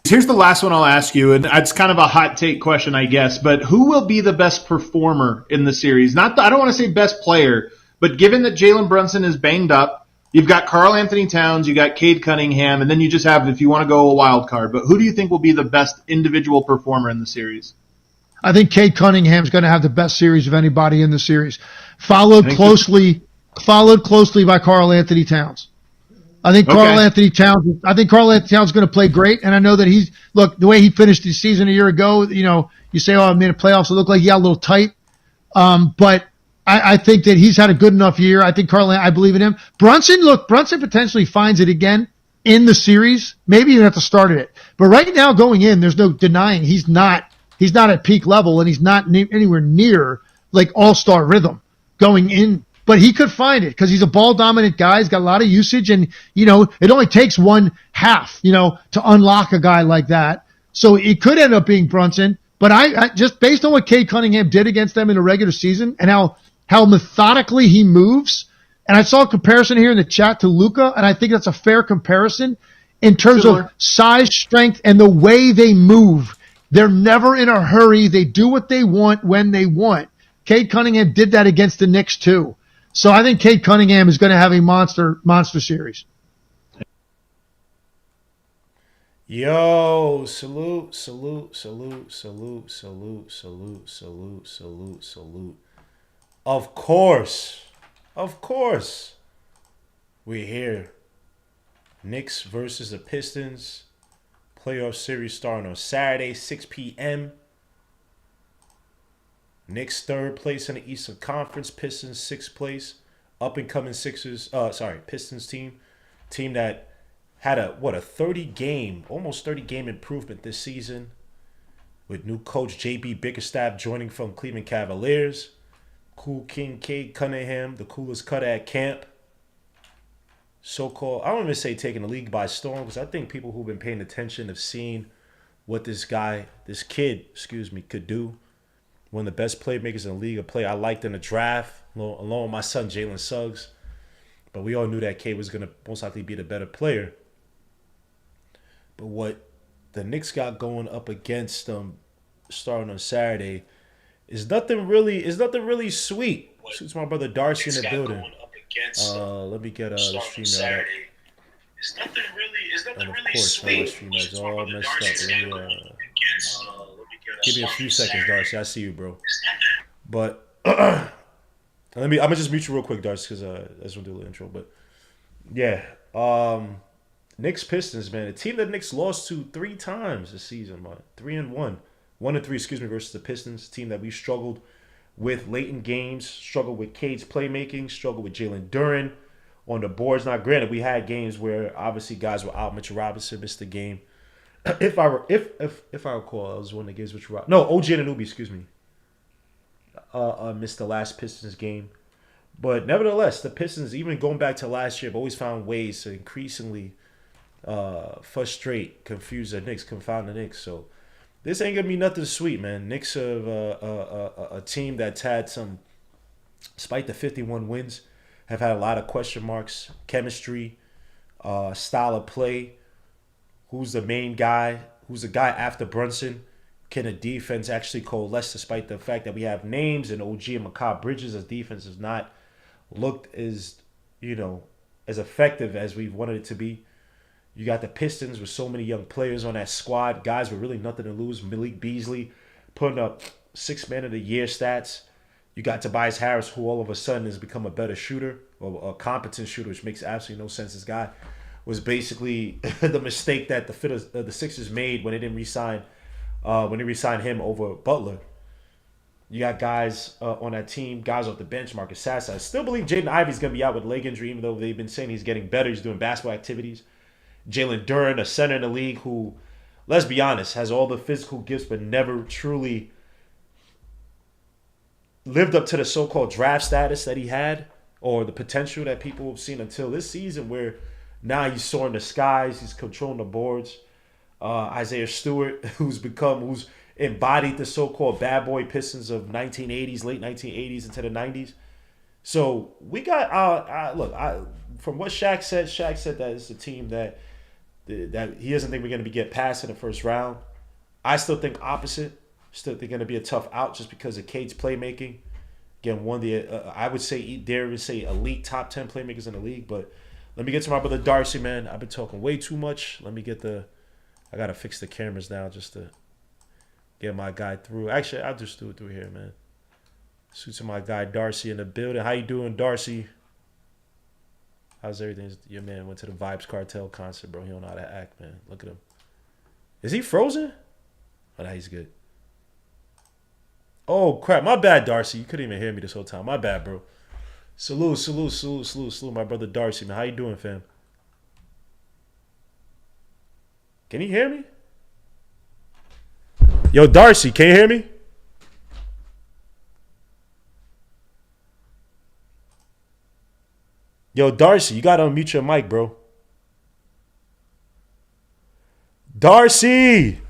Here's the last one I'll ask you, and it's kind of a hot take question, I guess, but who will be the best performer in the series? I don't want to say best player, but given that Jalen Brunson is banged up, you've got Karl Anthony Towns, you got Cade Cunningham, and then you just have, if you want to go, a wild card. But who do you think will be the best individual performer in the series? I think Cade Cunningham's going to have the best series of anybody in the series, followed closely by Karl Anthony Towns. I think Karl Anthony Towns is going to play great, and I know that the way he finished the season a year ago, you say, I made the playoffs, it looked like he got a little tight. But I think that he's had a good enough year. I think I believe in him. Brunson potentially finds it again in the series, maybe even at the start of it. But right now going in, there's no denying he's not at peak level, and he's not anywhere near like all-star rhythm going in. But he could find it because he's a ball-dominant guy. He's got a lot of usage, and, it only takes one half, to unlock a guy like that. So it could end up being Brunson. But I just based on what Cade Cunningham did against them in the regular season and how methodically he moves, and I saw a comparison here in the chat to Luka, and I think that's a fair comparison in terms of size, strength, and the way they move. They're never in a hurry. They do what they want when they want. Cade Cunningham did that against the Knicks too. So I think Cade Cunningham is going to have a monster series. Yo, salute. Of course. We're here. Knicks versus the Pistons. Playoff series starting on Saturday, 6 p.m. Knicks third place in the Eastern Conference. Pistons sixth place. Up-and-coming Pistons team that had a 30-game, almost 30-game improvement this season with new coach J.B. Bickerstaff joining from Cleveland Cavaliers. Cool King Cade Cunningham, the coolest cutter at camp. So-called, I don't even say taking the league by storm, because I think people who've been paying attention have seen what this kid, could do. One of the best playmakers in the league, a player I liked in the draft, along with my son Jalen Suggs. But we all knew that Cade was going to most likely be the better player. But what the Knicks got going up against them starting on Saturday is nothing really sweet. It's my brother Darcy in the building. Let me get the stream out. It's nothing really sweet. Of course, my stream is all messed up. Give me a few seconds, Darcy. I see you, bro. But I'm gonna just mute you real quick, Darcy, because I just want to do a little intro. But yeah, Knicks Pistons, man, a team that Knicks lost to 3 times this season, man. 3-1, 1-3, versus the Pistons, team that we struggled with late in games, struggled with Cade's playmaking, struggled with Jalen Duren on the boards. Now, granted, we had games where obviously guys were out. Mitchell Robinson missed the game. If I recall, I was one of the games which were out. No, OG Anunoby, missed the last Pistons game. But nevertheless, the Pistons, even going back to last year, have always found ways to increasingly frustrate, confuse the Knicks, confound the Knicks. So this ain't gonna be nothing sweet, man. Knicks are a team that's had some, despite the 51 wins, have had a lot of question marks, chemistry, style of play. Who's the main guy? Who's the guy after Brunson? Can the defense actually coalesce despite the fact that we have names and OG and Mikal Bridges as defense has not looked as effective as we've wanted it to be. You got the Pistons with so many young players on that squad, guys with really nothing to lose. Malik Beasley putting up 6 Man of the Year stats. You got Tobias Harris, who all of a sudden has become a better shooter, or a competent shooter, which makes absolutely no sense. This guy was basically the mistake that the Sixers made when they didn't re-sign him over Butler. You got guys on that team, guys off the bench, Marcus Sasser. I still believe Jaden Ivey's going to be out with leg injury, even though they've been saying he's getting better. He's doing basketball activities. Jalen Duren, a center in the league who, let's be honest, has all the physical gifts but never truly lived up to the so-called draft status that he had, or the potential that people have seen until this season, where now he's soaring the skies, he's controlling the boards. Isaiah Stewart, who's embodied the so-called bad boy Pistons of 1980s, late 1980s into the 90s. So we got from what Shaq said that it's a team that that he doesn't think we're going to get past in the first round. I still think opposite. Still think going to be a tough out just because of Cade's playmaking. Again, one of the I would say elite top 10 playmakers in the league. But let me get to my brother Darcy, man. I've been talking way too much. Let me get I gotta fix the cameras now just to get my guy through. Actually, I'll just do it through here, man. Suits to my guy Darcy in the building. How you doing, Darcy? How's everything? Your man went to the Vibes Cartel concert, bro. He don't know how to act, man. Look at him. Is he frozen? Oh, no, he's good. Oh, crap. My bad, Darcy. You couldn't even hear me this whole time. My bad, bro. Salute, my brother Darcy, man. How you doing, fam? Can you hear me? Yo, Darcy, can you hear me? Yo, Darcy, you gotta unmute your mic, bro. Darcy!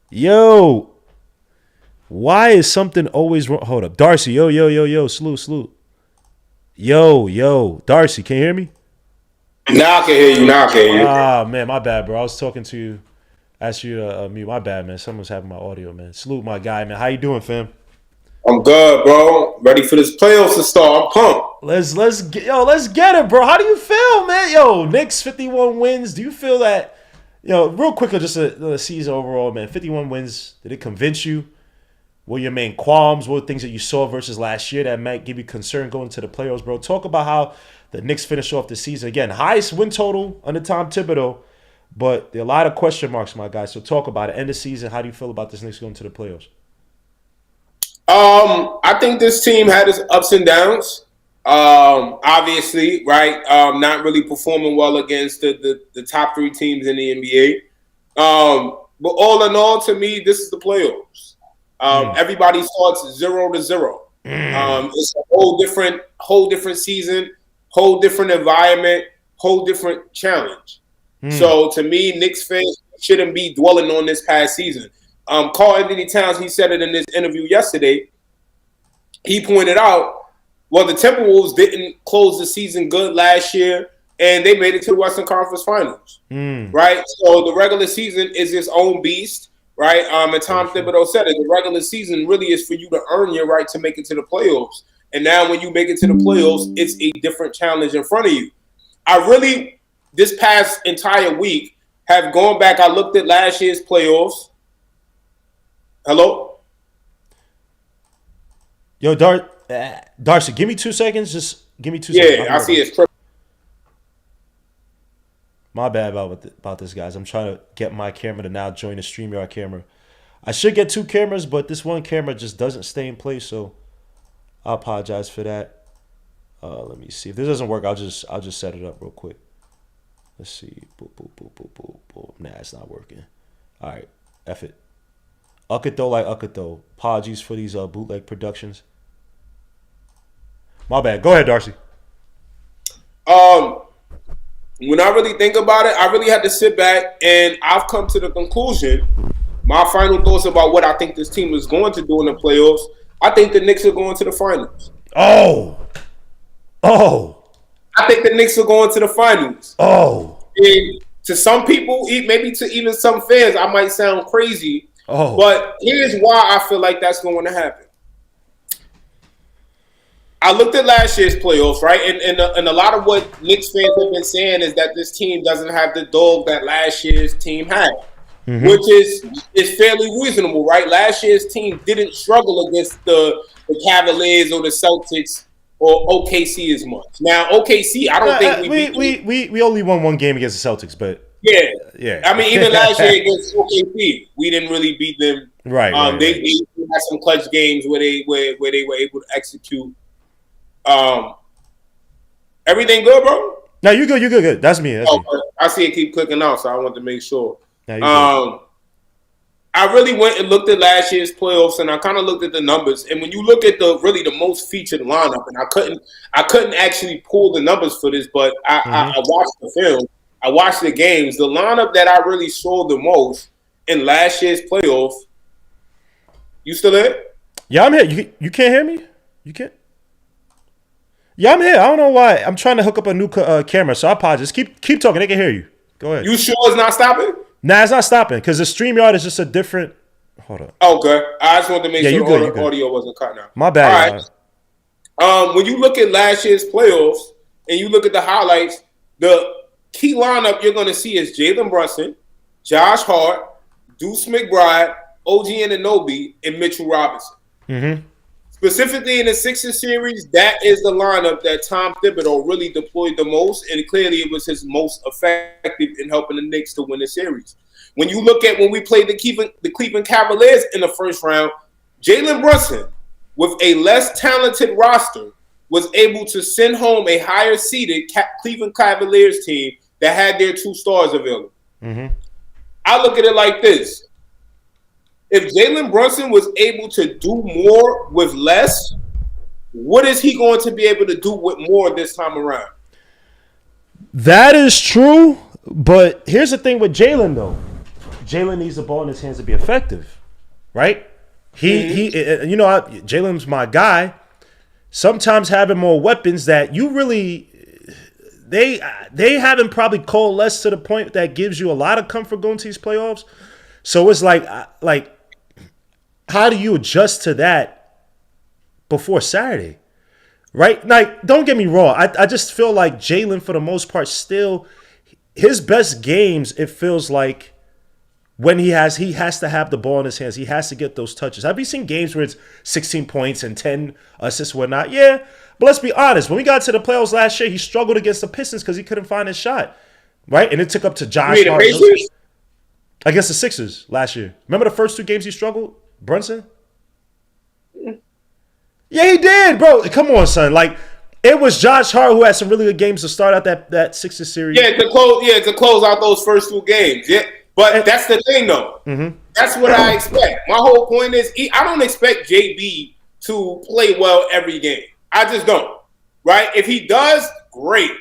Yo! Why is something always wrong? Hold up. Darcy, yo. Salute. Yo. Darcy, can you hear me? Now I can hear you. Ah, man, my bad, bro. I was talking to you. Asked you to mute. My bad, man. Someone's having my audio, man. Salute my guy, man. How you doing, fam? I'm good, bro. Ready for this playoffs to start. I'm pumped. Let's get it, bro. How do you feel, man? Yo, Knicks 51 wins. Do you feel that? Real quickly, just a season overall, man. 51 wins. Did it convince you? What were your main qualms? What were things that you saw versus last year that might give you concern going to the playoffs, bro? Talk about how the Knicks finish off the season. Again, highest win total under Tom Thibodeau, but there are a lot of question marks, my guy. So talk about it. End of season, how do you feel about this Knicks going to the playoffs? I think this team had its ups and downs. Obviously, right? Not really performing well against the top three teams in the NBA. But all in all, to me, this is the playoffs. Everybody starts 0-0. It's a whole different season, whole different environment, whole different challenge. So to me, Knicks fans shouldn't be dwelling on this past season. Karl Anthony Towns, he said it in this interview yesterday. He pointed out, well, the Timberwolves didn't close the season good last year, and they made it to the Western Conference Finals, right? So the regular season is its own beast. Right, and Tom Thibodeau said it. The regular season really is for you to earn your right to make it to the playoffs. And now when you make it to the playoffs, it's a different challenge in front of you. I really, this past entire week, have gone back. I looked at last year's playoffs. Hello? Yo, Darcy, give me 2 seconds. Just give me 2 seconds. Yeah, I see it's triple. My bad about this, guys. I'm trying to get my camera to now join the StreamYard camera. I should get 2 cameras, but this one camera just doesn't stay in place, so I apologize for that. Let me see. If this doesn't work, I'll just set it up real quick. Let's see. Boop. Nah, it's not working. All right. F it. Uckatho. Apologies for these bootleg productions. My bad. Go ahead, Darcy. When I really think about it, I really had to sit back and I've come to the conclusion, my final thoughts about what I think this team is going to do in the playoffs. I think the Knicks are going to the finals. Oh. I think the Knicks are going to the finals. Oh. And to some people, maybe to even some fans, I might sound crazy. Oh. But here's why I feel like that's going to happen. I looked at last year's playoffs, right? And a lot of what Knicks fans have been saying is that this team doesn't have the dog that last year's team had, which is fairly reasonable, right? Last year's team didn't struggle against the Cavaliers or the Celtics or OKC as much. Now, OKC, I don't think we only won one game against the Celtics, but yeah. I mean, even last year against OKC, we didn't really beat them. Right. They had some clutch games where they were able to execute. Everything good, bro? No, you good. That's me. Me. I see it keep clicking out, so I want to make sure. No, I really went and looked at last year's playoffs, and I kind of looked at the numbers. And when you look at the most featured lineup, and I couldn't actually pull the numbers for this, but I watched the film, I watched the games. The lineup that I really saw the most in last year's playoff. You still there? Yeah, I'm here. You can't hear me? You can't? Yeah, I'm here. I don't know why. I'm trying to hook up a new camera, so I apologize. Keep talking. They can hear you. Go ahead. You sure it's not stopping? Nah, it's not stopping because the StreamYard is just a different. Hold up. Okay. I just wanted to make sure good, the audio wasn't cutting out. My bad. All right. When you look at last year's playoffs and you look at the highlights, the key lineup you're going to see is Jalen Brunson, Josh Hart, Deuce McBride, OG Anunoby, and Mitchell Robinson. Mm-hmm. Specifically in the Sixers series, that is the lineup that Tom Thibodeau really deployed the most, and clearly it was his most effective in helping the Knicks to win the series. When you look at when we played the Cleveland Cavaliers in the first round, Jalen Brunson, with a less talented roster, was able to send home a higher-seeded Cleveland Cavaliers team that had their 2 stars available. Mm-hmm. I look at it like this. If Jalen Brunson was able to do more with less, what is he going to be able to do with more this time around? That is true, but here's the thing with Jalen, though. Jalen needs the ball in his hands to be effective, right? Jalen's my guy. Sometimes having more weapons that you really they haven't probably coalesced to the point that gives you a lot of comfort going to these playoffs. So it's like how do you adjust to that before Saturday, right? Like, don't get me wrong. I just feel like Jalen, for the most part, still his best games, it feels like, when he has to have the ball in his hands. He has to get those touches. Have you seen games where it's 16 points and 10 assists, whatnot? Yeah, but let's be honest. When we got to the playoffs last year, he struggled against the Pistons because he couldn't find his shot, right? And it took up to Josh Hart against the Sixers last year. Remember the first 2 games he struggled, Brunson? Yeah, he did, bro. Come on, son. Like, it was Josh Hart who had some really good games to start out that Sixers series. Yeah, to close out those first 2 games. Yeah. But that's the thing, though. Mm-hmm. That's what I expect. My whole point is I don't expect JB to play well every game. I just don't. Right? If he does, great.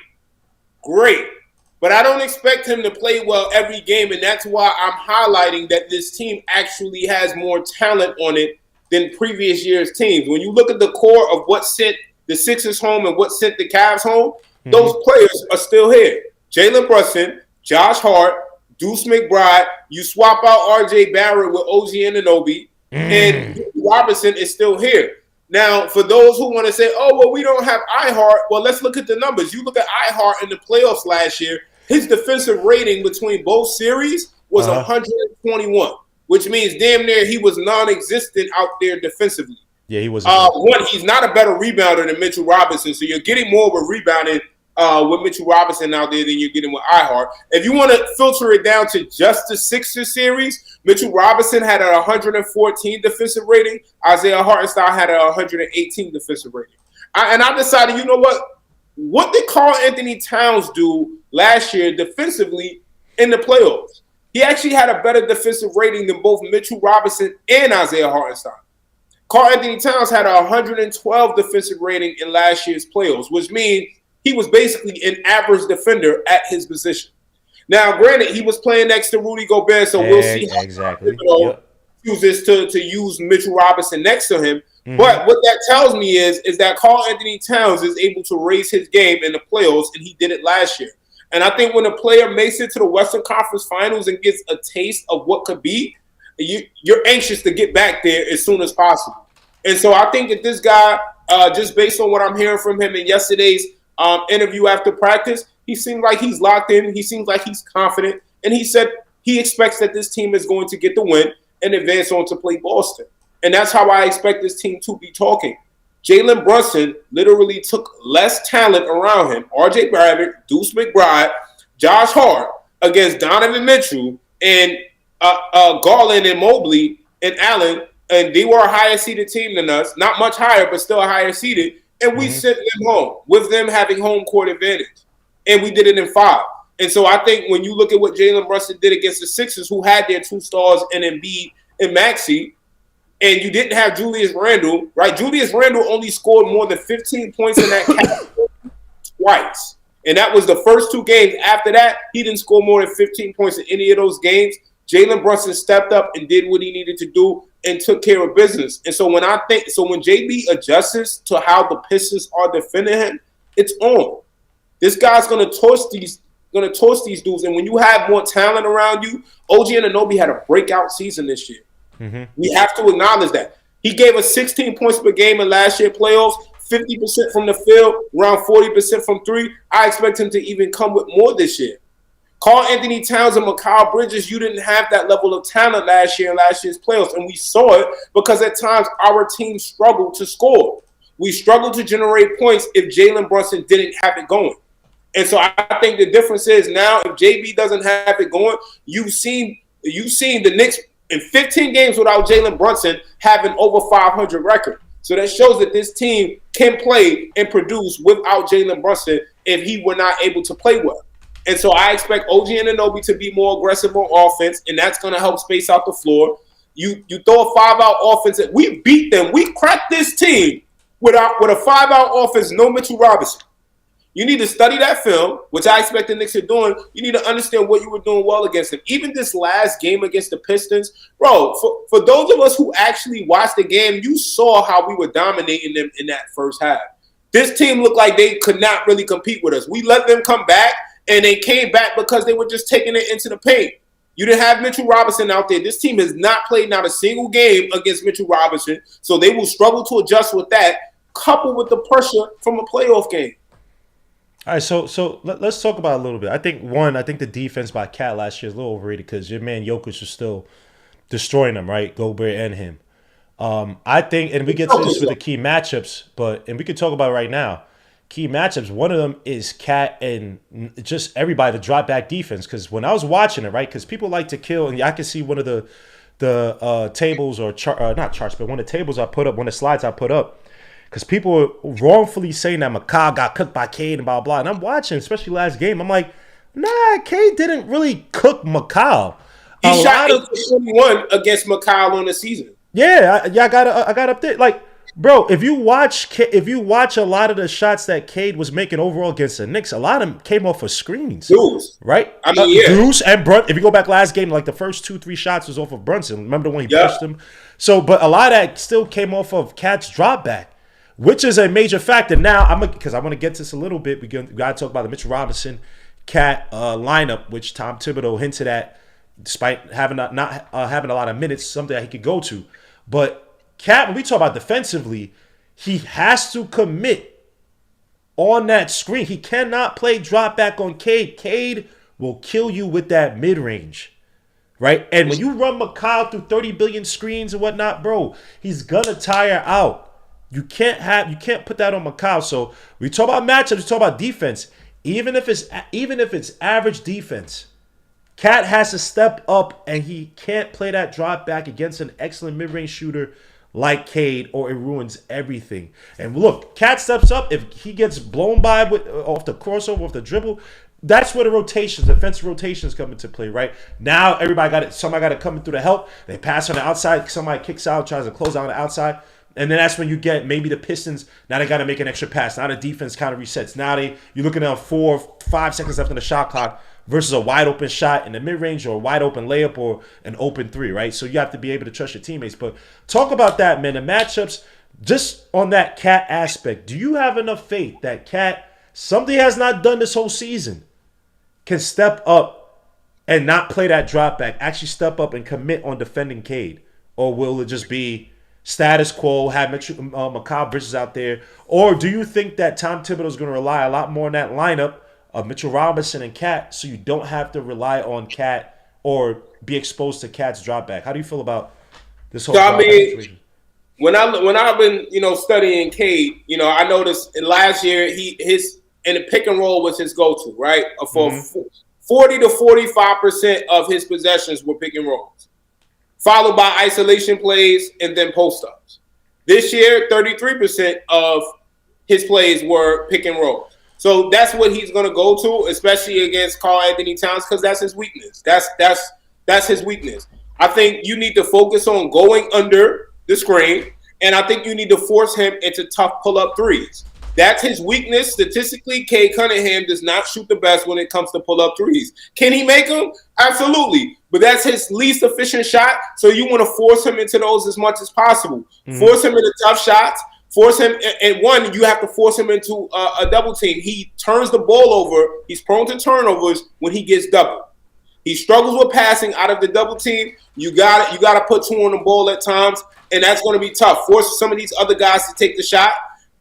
But I don't expect him to play well every game, and that's why I'm highlighting that this team actually has more talent on it than previous year's teams. When you look at the core of what sent the Sixers home and what sent the Cavs home, those players are still here. Jalen Brunson, Josh Hart, Deuce McBride, you swap out R.J. Barrett with OG Anunoby, and Robinson is still here. Now, for those who want to say, oh, well, we don't have iHeart, well, let's look at the numbers. You look at iHeart in the playoffs last year, his defensive rating between both series was 121, which means damn near he was non-existent out there defensively. Yeah, he was. One, he's not a better rebounder than Mitchell Robinson, so you're getting more of a rebounding with Mitchell Robinson out there than you're getting with iHeart. If you want to filter it down to just the Sixers series, Mitchell Robinson had a 114 defensive rating. Isaiah Hartenstein had a 118 defensive rating. I decided, you know what? What did Karl Anthony Towns do last year defensively in the playoffs? He actually had a better defensive rating than both Mitchell Robinson and Isaiah Hartenstein. Karl Anthony Towns had a 112 defensive rating in last year's playoffs, which means he was basically an average defender at his position. Now, granted, he was playing next to Rudy Gobert, so we'll see how he chooses to use Mitchell Robinson next to him. Mm-hmm. But what that tells me is that Karl Anthony Towns is able to raise his game in the playoffs, and he did it last year. And I think when a player makes it to the Western Conference Finals and gets a taste of what could be, you're anxious to get back there as soon as possible. And so I think that this guy, just based on what I'm hearing from him in yesterday's interview after practice, he seems like he's locked in. He seems like he's confident. And he said he expects that this team is going to get the win and advance on to play Boston. And that's how I expect this team to be talking. Jalen Brunson literally took less talent around him. R.J. Barrett, Deuce McBride, Josh Hart against Donovan Mitchell and Garland and Mobley and Allen. And they were a higher seeded team than us. Not much higher, but still a higher seeded. And we sent them home with them having home court advantage. And we did it in 5. And so I think when you look at what Jalen Brunson did against the Sixers, who had their 2 stars in Embiid and Maxey, and you didn't have Julius Randle, right? Julius Randle only scored more than 15 points in that category twice. And that was the first 2 games. After that, he didn't score more than 15 points in any of those games. Jalen Brunson stepped up and did what he needed to do and took care of business. And so when JB adjusts to how the Pistons are defending him, it's on. This guy's gonna torch these dudes. And when you have more talent around you, OG Anunoby had a breakout season this year. Mm-hmm. We have to acknowledge that. He gave us 16 points per game in last year's playoffs, 50% from the field, around 40% from three. I expect him to even come with more this year. Karl Anthony Towns and Mikal Bridges, you didn't have that level of talent last year in last year's playoffs, and we saw it because at times our team struggled to score. We struggled to generate points if Jalen Brunson didn't have it going. And so I think the difference is now if JB doesn't have it going, you've seen the Knicks in 15 games without Jalen Brunson having over 500 record. So that shows that this team can play and produce without Jalen Brunson if he were not able to play well. And so I expect OG Anunoby to be more aggressive on offense, and that's going to help space out the floor. You throw a 5-out offense. We beat them. We cracked this team with a 5-out offense, no Mitchell Robinson. You need to study that film, which I expect the Knicks are doing. You need to understand what you were doing well against them. Even this last game against the Pistons, bro, for those of us who actually watched the game, you saw how we were dominating them in that first half. This team looked like they could not really compete with us. We let them come back, and they came back because they were just taking it into the paint. You didn't have Mitchell Robinson out there. This team has not played not a single game against Mitchell Robinson, so they will struggle to adjust with that, coupled with the pressure from a playoff game. All right, so let's talk about it a little bit. I think the defense by Cat last year is a little overrated because your man Jokic was still destroying them, right? Gobert and him. I think, and we get to this with the key matchups, and we can talk about it right now. Key matchups, one of them is Cat and just everybody, the drop back defense. Because when I was watching it, right, because people like to kill, and I can see one of the tables or not charts, but one of the tables I put up, one of the slides I put up. Because people were wrongfully saying that Mikal got cooked by Cade and blah, blah. And I'm watching, especially last game. I'm like, nah, Cade didn't really cook Mikal. He shot 21 against Mikal on the season. Yeah, I got up there. Like, bro, if you watch a lot of the shots that Cade was making overall against the Knicks, a lot of them came off of screens. Deuce. Right? I mean, yeah. Deuce and Brunson. If you go back last game, like the first 2-3 shots was off of Brunson. Remember the one he pushed him? So, but a lot of that still came off of Cat's drop back. Which is a major factor. Now, because I want to get to this a little bit, we got to talk about the Mitchell Robinson Cat lineup, which Tom Thibodeau hinted at, despite not having a lot of minutes, something that he could go to. But Cat, when we talk about defensively, he has to commit on that screen. He cannot play drop back on Cade. Cade will kill you with that mid-range. Right? And when you run Mikal through 30 billion screens and whatnot, bro, he's gonna tire out. You can't put that on Mikal. So we talk about matchups, we talk about defense. Even if it's average defense, Cat has to step up, and he can't play that drop back against an excellent mid-range shooter like Cade, or it ruins everything. And look, Cat steps up. If he gets blown by off the crossover, off the dribble, that's where the defensive rotations come into play, right? Now somebody got to come through to help. They pass on the outside, somebody kicks out, tries to close out on the outside. And then that's when you get maybe the Pistons. Now they got to make an extra pass. Now the defense kind of resets. Now you're looking at 4-5 seconds left on the shot clock versus a wide open shot in the mid range or a wide open layup or an open three, right? So you have to be able to trust your teammates. But talk about that, man. The matchups, just on that Cat aspect, do you have enough faith that Cat, something he has not done this whole season, can step up and not play that drop back, actually step up and commit on defending Cade? Or will it just be status quo, have Mikal Bridges out there? Or do you think that Tom Thibodeau is going to rely a lot more on that lineup of Mitchell Robinson and Cat, so you don't have to rely on Cat or be exposed to Cat's drop back? How do you feel about this whole situation? When I've been studying Cade, I noticed last year his in the pick and roll was his go-to, right? For 40 to 45% of his possessions were pick and rolls, followed by isolation plays and then post-ups. This year, 33% of his plays were pick and roll. So that's what he's going to go to, especially against Karl Anthony Towns, because that's his weakness. That's his weakness. I think you need to focus on going under the screen, and I think you need to force him into tough pull-up threes. That's his weakness. Statistically, Cade Cunningham does not shoot the best when it comes to pull-up threes. Can he make them? Absolutely. But that's his least efficient shot, so you want to force him into those as much as possible. Force him into tough shots. Force him, and one, you have to force him into a double team. He turns the ball over. He's prone to turnovers when he gets doubled. He struggles with passing out of the double team. You got to put two on the ball at times, and that's going to be tough. Force some of these other guys to take the shot,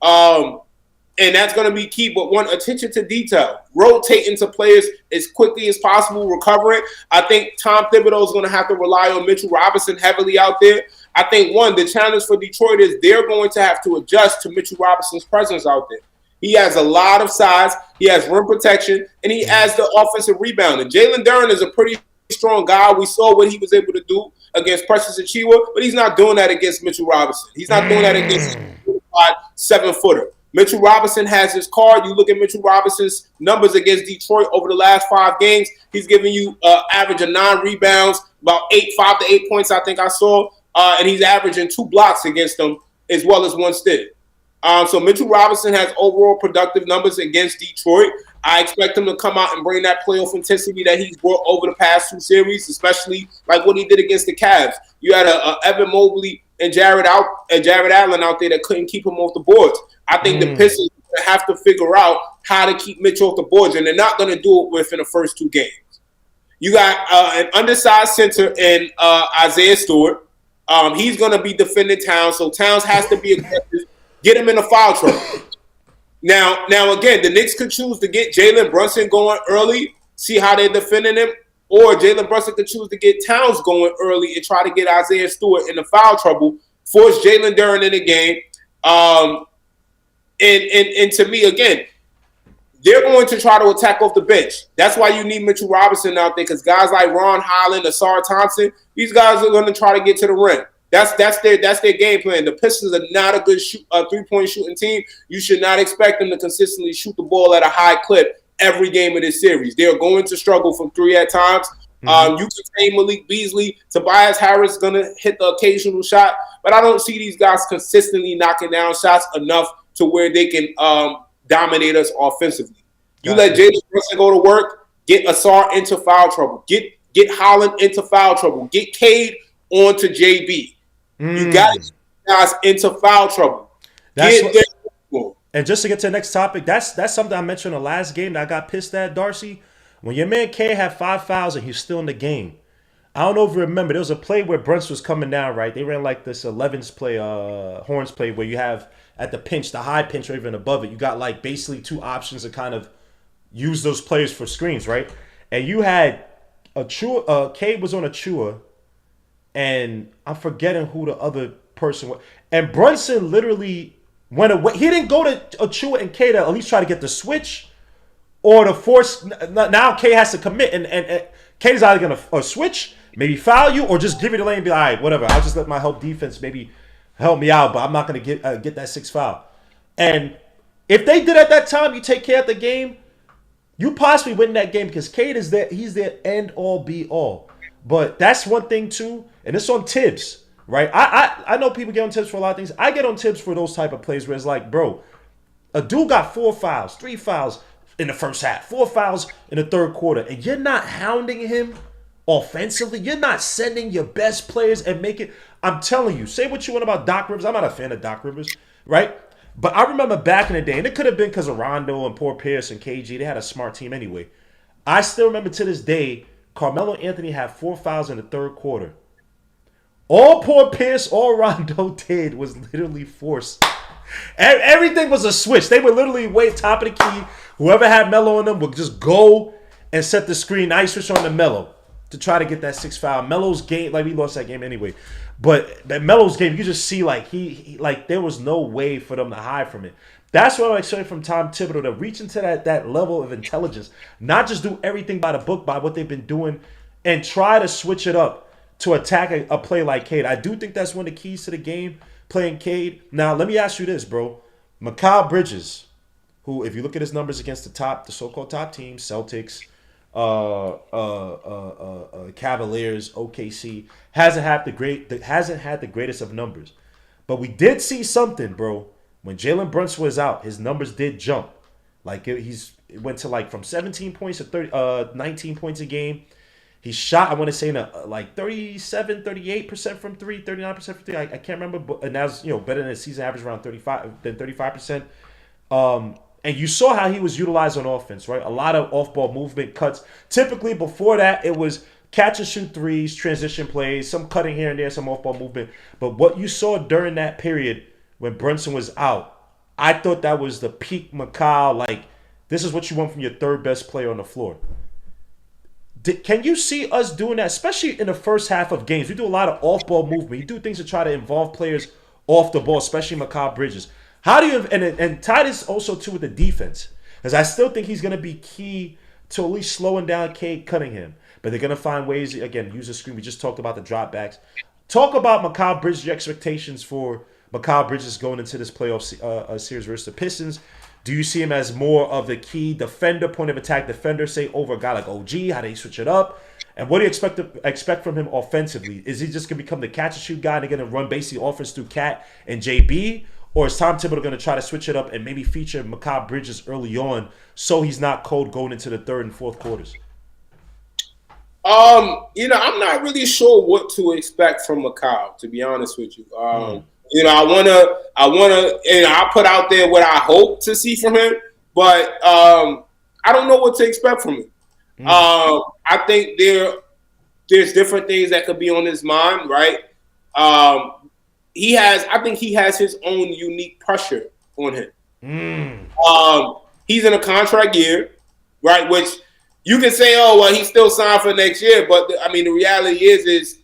and that's going to be key. But one, attention to detail. Rotate into players as quickly as possible, recovering. I think Tom Thibodeau is going to have to rely on Mitchell Robinson heavily out there. I think, one, the challenge for Detroit is they're going to have to adjust to Mitchell Robinson's presence out there. He has a lot of size. He has rim protection, and he has the offensive rebounding. Jalen Duren is a pretty strong guy. We saw what he was able to do against Precious Achiuwa, but he's not doing that against Mitchell Robinson. He's not doing that against a 7-footer. Mitchell Robinson has his card. You look at Mitchell Robinson's numbers against Detroit over the last 5 games. He's giving you average of 9 rebounds, about 5 to 8 points, I think I saw. And he's averaging 2 blocks against them as well as 1 steal. So Mitchell Robinson has overall productive numbers against Detroit. I expect him to come out and bring that playoff intensity that he's brought over the past 2 series, especially like what he did against the Cavs. You had a Evan Mobley and Jared Allen out there that couldn't keep him off the boards. I think the Pistons have to figure out how to keep Mitch off the boards, and they're not going to do it within the first 2 games. You got an undersized center in Isaiah Stewart. He's going to be defending Towns, so Towns has to be aggressive. Get him in a foul trouble. Now, again, the Knicks could choose to get Jalen Brunson going early, see how they're defending him, or Jalen Brunson could choose to get Towns going early and try to get Isaiah Stewart in the foul trouble, force Jalen Duren in the game. And to me, again, they're going to try to attack off the bench. That's why you need Mitchell Robinson out there, because guys like Ron Holland, Asar Thompson, these guys are going to try to get to the rim. That's their game plan. The Pistons are not a good three-point shooting team. You should not expect them to consistently shoot the ball at a high clip every game of this series. They are going to struggle from 3 at times. You can say Malik Beasley, Tobias Harris is going to hit the occasional shot, but I don't see these guys consistently knocking down shots enough to where they can dominate us offensively. You let Jalen Brunson go to work, get Asar into foul trouble, get Holland into foul trouble, get Cade onto JB. You got to get guys into foul trouble. And just to get to the next topic, that's something I mentioned in the last game that I got pissed at, Darcy. When your man K had 5 fouls and he's still in the game. I don't know if you remember, there was a play where Brunson was coming down, right? They ran like this 11s play, horns play, where you have at the pinch, the high pinch or even above it, you got like basically 2 options to kind of use those players for screens, right? And you had Cade was on Achiuwa, and I'm forgetting who the other person was. And Brunson literally went away. He didn't go to Achiuwa and Cade to at least try to get the switch or to force. Now Cade has to commit, and Cade is either going to switch, maybe foul you, or just give you the lane and be like, all right, whatever. I'll just let my help defense maybe help me out, but I'm not going to get that 6th foul. And if they did at that time, you take care of the game, you possibly win that game because Cade is there. He's their end all be all. But that's one thing too, and it's on Tibbs, right? I know people get on Tibbs for a lot of things. I get on Tibbs for those type of plays where it's like, bro, a dude got 4 fouls, 3 fouls in the first half, 4 fouls in the third quarter, and you're not hounding him offensively. You're not sending your best players and making. I'm telling you, say what you want about Doc Rivers. I'm not a fan of Doc Rivers, right? But I remember back in the day, and it could have been because of Rondo and poor Pierce and KG. They had a smart team anyway. I still remember to this day, Carmelo Anthony had 4 fouls in the third quarter. All poor Pierce, all Rondo did was literally force. Everything was a switch. They would literally wait top of the key. Whoever had Melo on them would just go and set the screen. Now you switch on to Melo to try to get that 6th foul. Melo's game, like we lost that game anyway. But that Melo's game, you could just see like he like there was no way for them to hide from it. That's what I'm excited from Tom Thibodeau, to reach into that level of intelligence, not just do everything by the book, by what they've been doing, and try to switch it up to attack a play like Cade. I do think that's one of the keys to the game, playing Cade. Now, let me ask you this, bro. Mikal Bridges, who, if you look at his numbers against the so-called top teams, Celtics, Cavaliers, OKC, hasn't had the greatest of numbers. But we did see something, bro. When Jalen Brunson was out, his numbers did jump. Like it went to like from 17 points to 19 points a game. He shot, I want to say, like 37, 38% from three, 39% from three. I can't remember, but and that's better than a season average around 35%. And you saw how he was utilized on offense, right? A lot of off-ball movement cuts. Typically, before that, it was catch and shoot threes, transition plays, some cutting here and there, some off-ball movement. But what you saw during that period when Brunson was out, I thought that was the peak McCall. Like, this is what you want from your third best player on the floor. Can you see us doing that, especially in the first half of games? We do a lot of off-ball movement. You do things to try to involve players off the ball, especially Mikal Bridges. How do you and tie this also too with the defense? Because I still think he's going to be key to at least slowing down Cade Cunningham. But they're going to find ways, again, use the screen. We just talked about the dropbacks. Talk about Mikal Bridges, your expectations for Mikal Bridges going into this playoff series versus the Pistons. Do you see him as more of the key defender, point of attack defender, say, over a guy like OG? How do you switch it up? And what do you expect from him offensively? Is he just going to become the catch-and-shoot guy and they're going to run basically offense through Cat and JB? Or is Tom Thibodeau going to try to switch it up and maybe feature Mikal Bridges early on so he's not cold going into the third and fourth quarters? I'm not really sure what to expect from Mikal, to be honest with you. I wanna, and I put out there what I hope to see from him, but I don't know what to expect from him. I think there's different things that could be on his mind, right? I think he has his own unique pressure on him. He's in a contract year, right? Which you can say, oh, well, he's still signed for next year. But, the reality is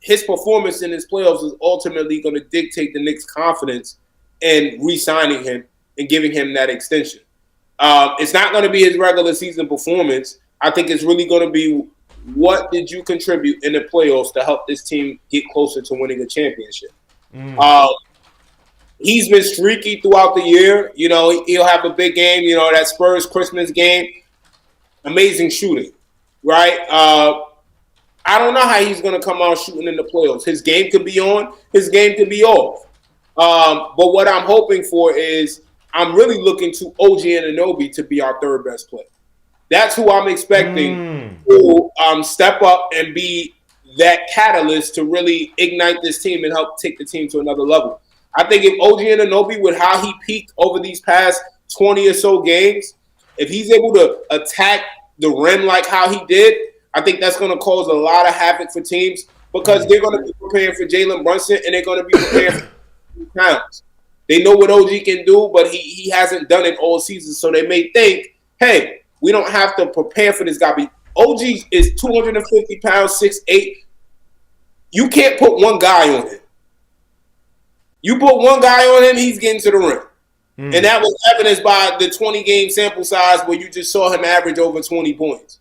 his performance in his playoffs is ultimately going to dictate the Knicks' confidence in re-signing him and giving him that extension. It's not going to be his regular season performance. I think it's really going to be what did you contribute in the playoffs to help this team get closer to winning a championship. He's been streaky throughout the year. He'll have a big game, that Spurs Christmas game. Amazing shooting, right? I don't know how he's going to come out shooting in the playoffs. His game could be on. His game could be off. But what I'm hoping for is I'm really looking to OG Anunoby to be our third best player. That's who I'm expecting to step up and be that catalyst to really ignite this team and help take the team to another level. I think if OG Anunoby, with how he peaked over these past 20 or so games, if he's able to attack the rim like how he did, I think that's going to cause a lot of havoc for teams because they're going to be preparing for Jalen Brunson and they're going to be preparing for Towns. They know what OG can do, but he hasn't done it all season. So they may think, hey, we don't have to prepare for this guy. OG is 250 pounds, 6'8". You can't put one guy on him. You put one guy on him, he's getting to the rim. And that was evidenced by the 20-game sample size where you just saw him average over 20 points.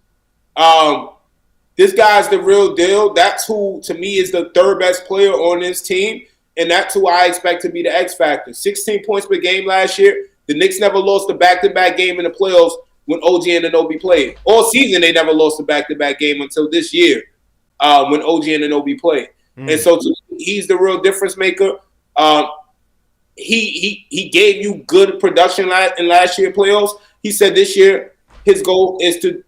This guy's the real deal. That's who, to me, is the third best player on this team, and that's who I expect to be the X factor. 16 points per game last year. The Knicks never lost a back-to-back game in the playoffs when OG Anunoby played. All season, they never lost a back-to-back game until this year when OG Anunoby played. And so he's the real difference maker. He gave you good production in last year's playoffs. He said this year his goal is to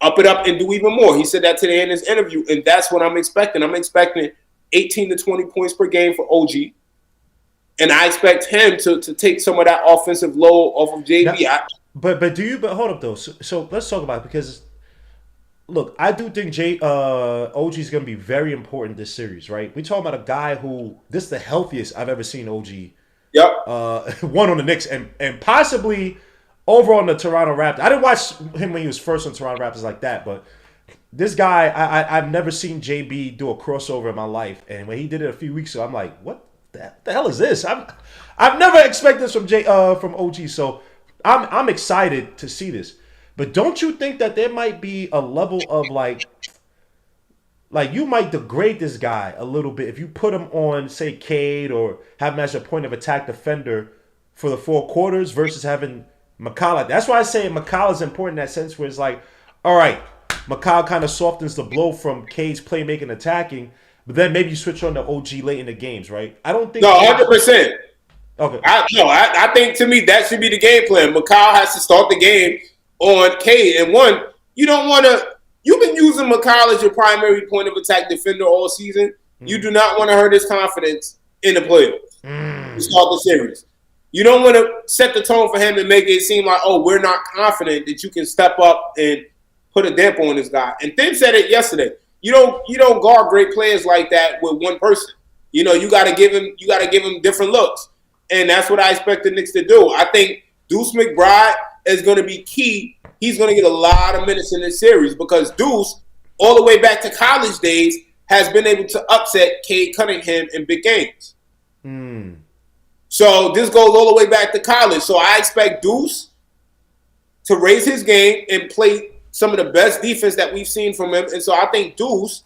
up it up and do even more. He said that today in his interview, and that's what I'm expecting. I'm expecting 18 to 20 points per game for OG, and I expect him to take some of that offensive load off of JB. Now, but hold up though. So let's talk about it because look, I do think OG is going to be very important this series, right? We talking about a guy who this is the healthiest I've ever seen OG. Yep. One on the Knicks and possibly over on the Toronto Raptors. I didn't watch him when he was first on Toronto Raptors like that, but this guy, I've never seen JB do a crossover in my life, and when he did it a few weeks ago, I'm like, what the hell is this? I've never expected this from OG, so I'm excited to see this. But don't you think that there might be a level of like you might degrade this guy a little bit if you put him on, say, Cade or have him as a point of attack defender for the 4 quarters versus having Mikal. That's why I say Mikal is important in that sense where it's like, all right, Mikal kind of softens the blow from Cade's playmaking attacking, but then maybe you switch on to OG late in the games, right? I don't think... No, 100%. Okay. I think to me that should be the game plan. Mikal has to start the game on Cade. And one, you don't want to You've been using McCall as your primary point of attack defender all season. You do not want to hurt his confidence in the playoffs to start the series. You don't want to set the tone for him and make it seem like, oh, we're not confident that you can step up and put a damper on this guy. And Tim said it yesterday. You don't guard great players like that with one person. You gotta give him different looks. And that's what I expect the Knicks to do. I think Deuce McBride is going to be key. He's going to get a lot of minutes in this series because Deuce, all the way back to college days, has been able to upset Cade Cunningham in big games. So this goes all the way back to college. So I expect Deuce to raise his game and play some of the best defense that we've seen from him. And so I think Deuce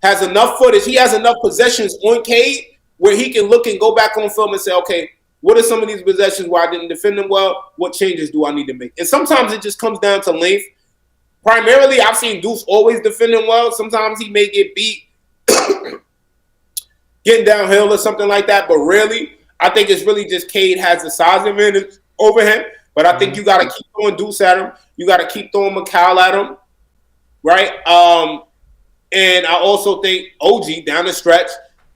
has enough footage. He has enough possessions on Cade where he can look and go back on film and say, okay, what are some of these possessions where I didn't defend them well? What changes do I need to make? And sometimes it just comes down to length. Primarily, I've seen Deuce always defend him well. Sometimes he may get beat getting downhill or something like that, but rarely. I think it's really just Cade has the size advantage over him. But I think you got to keep throwing Deuce at him. You got to keep throwing McCall at him, right? And I also think OG down the stretch,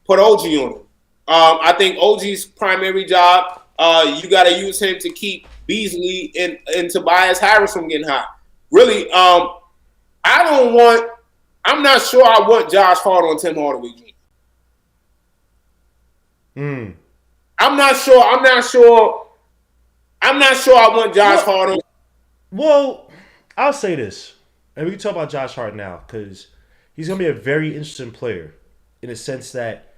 put OG on him. I think OG's primary job, you got to use him to keep Beasley and Tobias Harris from getting hot. Really, I'm not sure I want Josh Hart on Tim Hardaway Jr. I'm not sure I want Josh Hart on. Well, I'll say this, and we can talk about Josh Hart now because he's going to be a very interesting player in the sense that,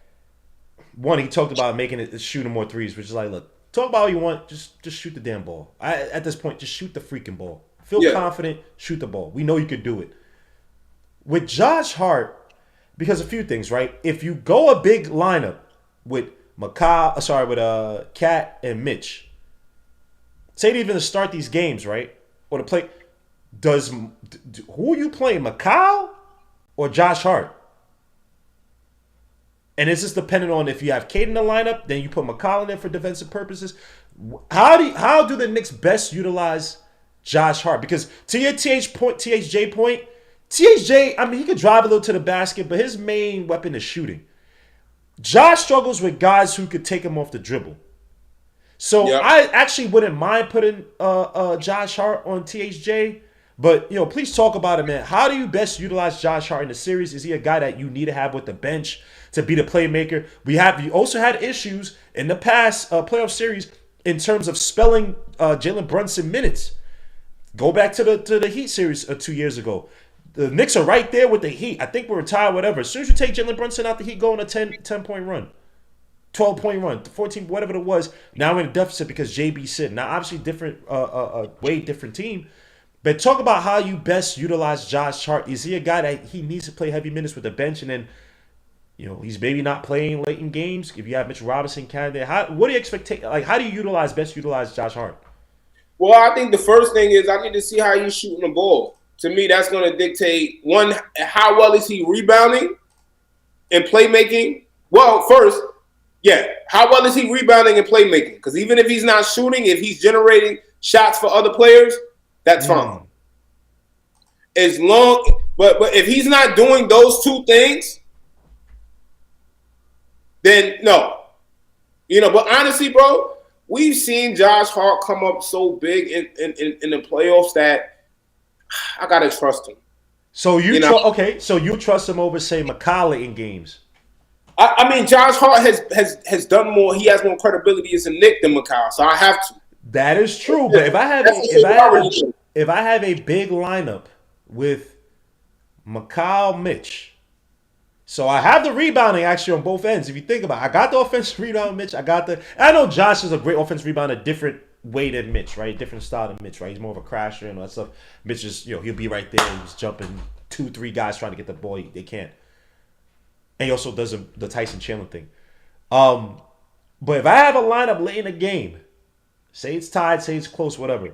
one, he talked about shooting more threes, which is like, look, talk about what you want, just shoot the damn ball. At this point, just shoot the freaking ball. Feel confident, shoot the ball. We know you could do it. With Josh Hart, because a few things, right? If you go a big lineup with Cat and Mitch, say even to start these games, right? Or to play, who are you playing, McCall or Josh Hart? And it's just dependent on if you have Cade in the lineup, then you put McCall in there for defensive purposes. How do the Knicks best utilize Josh Hart? Because to your THJ point, THJ, I mean, he could drive a little to the basket, but his main weapon is shooting. Josh struggles with guys who could take him off the dribble. So I actually wouldn't mind putting Josh Hart on THJ. But, please talk about it, man. How do you best utilize Josh Hart in the series? Is he a guy that you need to have with the bench to be the playmaker? You also had issues in the past playoff series in terms of spelling Jalen Brunson minutes. Go back to the Heat series 2 years ago. The Knicks are right there with the Heat. I think we're tied, whatever. As soon as you take Jalen Brunson out, the Heat go on a 10-point run. 12-point run, 14, whatever it was. Now we're in a deficit because JB's sitting. Now, obviously, way different team. But talk about how you best utilize Josh Hart. Is he a guy that he needs to play heavy minutes with the bench, and then, he's maybe not playing late in games? If you have Mitchell Robinson candidate, what do you expect? How do you best utilize Josh Hart? Well, I think the first thing is I need to see how he's shooting the ball. To me, that's going to dictate, one, how well is he rebounding and playmaking? Well, first, how well is he rebounding and playmaking? Because even if he's not shooting, if he's generating shots for other players, that's fine. But if he's not doing those two things, then no. But honestly, bro, we've seen Josh Hart come up so big in the playoffs that I gotta trust him. So you trust him over, say, McCall in games? I mean, Josh Hart has done more. He has more credibility as a Knick than McCall, so I have to. That is true, but if I have a big lineup with McCall, Mitch, so I have the rebounding actually on both ends. If you think about it, I got the offensive rebound, Mitch. I know Josh is a great offensive rebounder, different way than Mitch, right? Different style than Mitch, right? He's more of a crasher and all that stuff. Mitch is, he'll be right there. He's jumping 2-3 guys trying to get the ball. They can't. And he also does the Tyson Chandler thing. But if I have a lineup late in the game, say it's tied, say it's close, whatever,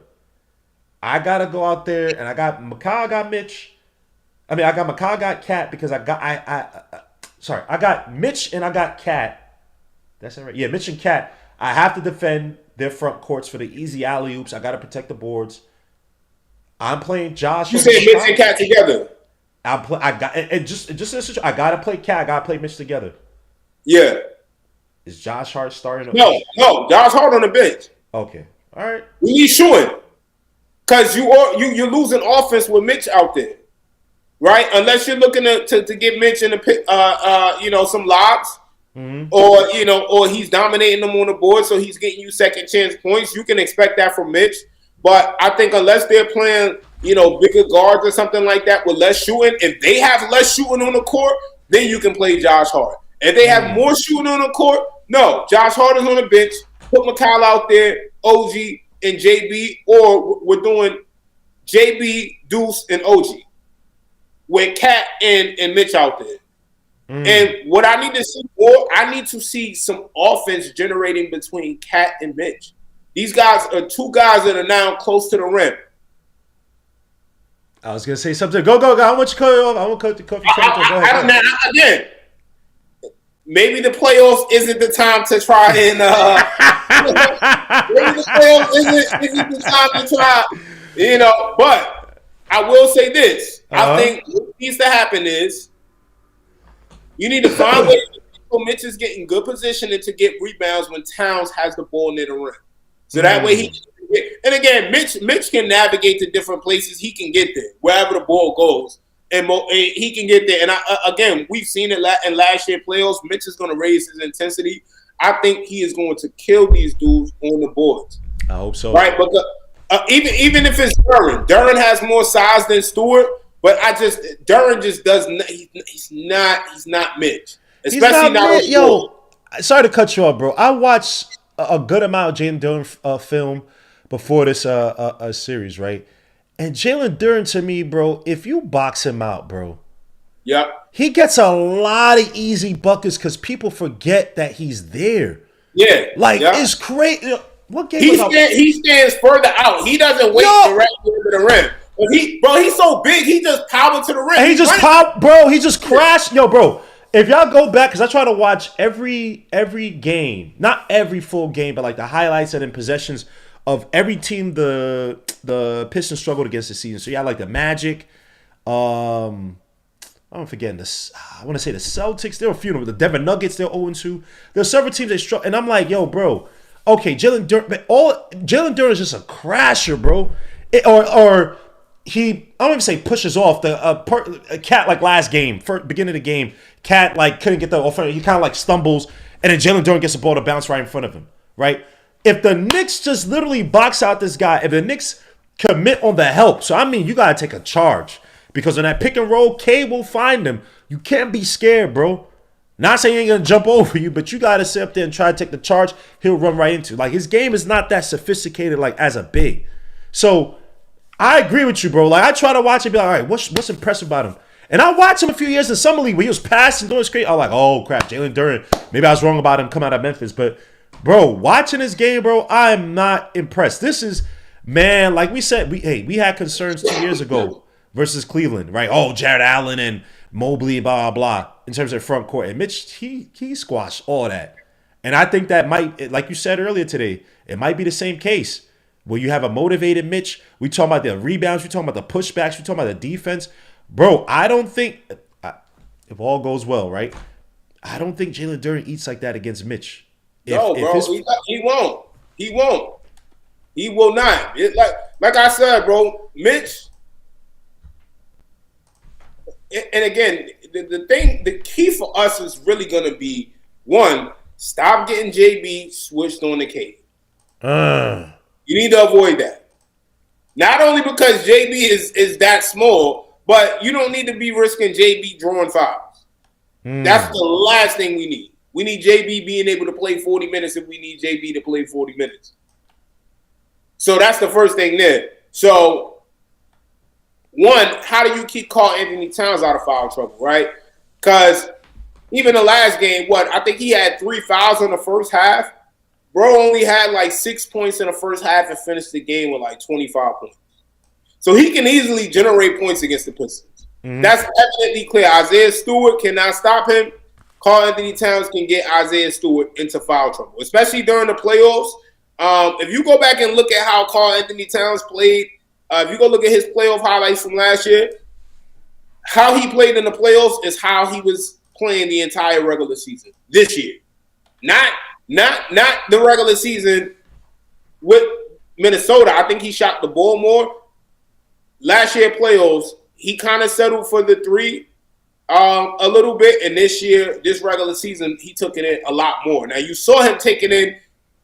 I got to go out there and I got McCall, got Mitch. I mean, I got McCall, got Cat because I got Mitch and I got Cat. That's not right. Yeah, Mitch and Cat. I have to defend their front courts for the easy alley-oops. I got to protect the boards. I'm playing Josh. You said Mitch and Cat together. I gotta play Cat. I gotta play Mitch together. Yeah. Is Josh Hart starting? No. Josh Hart on the bench. Okay. All right. We need Shewin. Because you're losing offense with Mitch out there. Right? Unless you're looking to get Mitch in some lobs. Mm-hmm. Or he's dominating them on the board, so he's getting you second chance points. You can expect that from Mitch. But I think unless they're playing, bigger guards or something like that with less shooting, if they have less shooting on the court, then you can play Josh Hart. If they have more shooting on the court, no. Josh Hart is on the bench. Put McCall out there, OG, and JB, or we're doing JB, Deuce, and OG with Cat and Mitch out there. And what I need to see more, I need to see some offense generating between Cat and Mitch. These guys are two guys that are now close to the rim. I was gonna say something. Go. I want you to cut off. I want to cut you off. Again, maybe the playoffs isn't the time to try and. Maybe the playoffs isn't the time to try. But I will say this: I think what needs to happen is you need to find ways so Mitch is getting good position and to get rebounds when Towns has the ball near the rim. So that way he can get, and again, Mitch can navigate to different places. He can get there wherever the ball goes, and he can get there. And again, we've seen it in last year's playoffs. Mitch is going to raise his intensity. I think he is going to kill these dudes on the boards. I hope so. Right, but even if it's Duren has more size than Stewart. But Duren just doesn't. He's not Mitch, especially not Yo, sorry to cut you off, bro. I watched a good amount of Jalen Duren film before this series, right? And Jalen Duren to me, bro, if you box him out, bro, he gets a lot of easy buckets because people forget that he's there. Yeah, it's crazy. What game? He stands further out. He doesn't wait directly to the rim. He's so big. He just powered to the rim. And he just crashed. Yo, bro. If y'all go back, because I try to watch every game, not every full game, but like the highlights and in possessions of every team the Pistons struggled against this season. So you had like the Magic. I'm forgetting this. I want to say the Celtics. There were a few of them. The Denver Nuggets. They're 0-2. There's several teams that struggle, and I'm like, yo, bro. Okay, Jalen Duren is just a crasher, bro. I don't even say pushes off the Cat like last game, beginning of the game. Cat like couldn't get the offense. He kind of like stumbles, and then Jalen Duren gets the ball to bounce right in front of him. Right? If the Knicks just literally box out this guy, if the Knicks commit on the help, so I mean you gotta take a charge because on that pick and roll, K will find him. You can't be scared, bro. Not saying he ain't gonna jump over you, but you gotta sit up there and try to take the charge. He'll run right into. Like his game is not that sophisticated, like as a big. So. I agree with you, bro. Like I try to watch it, be like, all right, what's impressive about him? And I watched him a few years in summer league where he was passing, doing straight. I'm like, oh crap, Jalen Duren. Maybe I was wrong about him coming out of Memphis, but bro, watching this game, bro, I'm not impressed. This is, man, like we said, we had concerns 2 years ago versus Cleveland, right? Oh, Jared Allen and Mobley, blah blah blah, in terms of front court. And Mitch, he squashed all that. And I think that might, like you said earlier today, it might be the same case. Where you have a motivated Mitch. We talking about the rebounds. We talking about the pushbacks. We talking about the defense. Bro, I don't think, if all goes well, right? I don't think Jalen Duren eats like that against Mitch. He won't. He won't. He will not. Like I said, bro, Mitch. And again, the key for us is really going to be, one, stop getting JB switched on the K. You need to avoid that. Not only because JB is that small, but you don't need to be risking JB drawing fouls. That's the last thing we need. We need JB being able to play 40 minutes if we need JB to play 40 minutes. So that's the first thing there. So, one, how do you keep Karl Anthony Towns out of foul trouble, right? Because even the last game, I think he had 3 fouls in the first half. Bro only had like 6 points in the first half and finished the game with like 25 points. So he can easily generate points against the Pistons. That's evidently clear. Isaiah Stewart cannot stop him. Karl Anthony Towns can get Isaiah Stewart into foul trouble, especially during the playoffs. If you go back and look at how Karl Anthony Towns played, if you go look at his playoff highlights from last year, how he played in the playoffs is how he was playing the entire regular season this year. Not the regular season with Minnesota. I think he shot the ball more. Last year playoffs, he kind of settled for the three a little bit, and this regular season, he took it in a lot more. Now you saw him take it in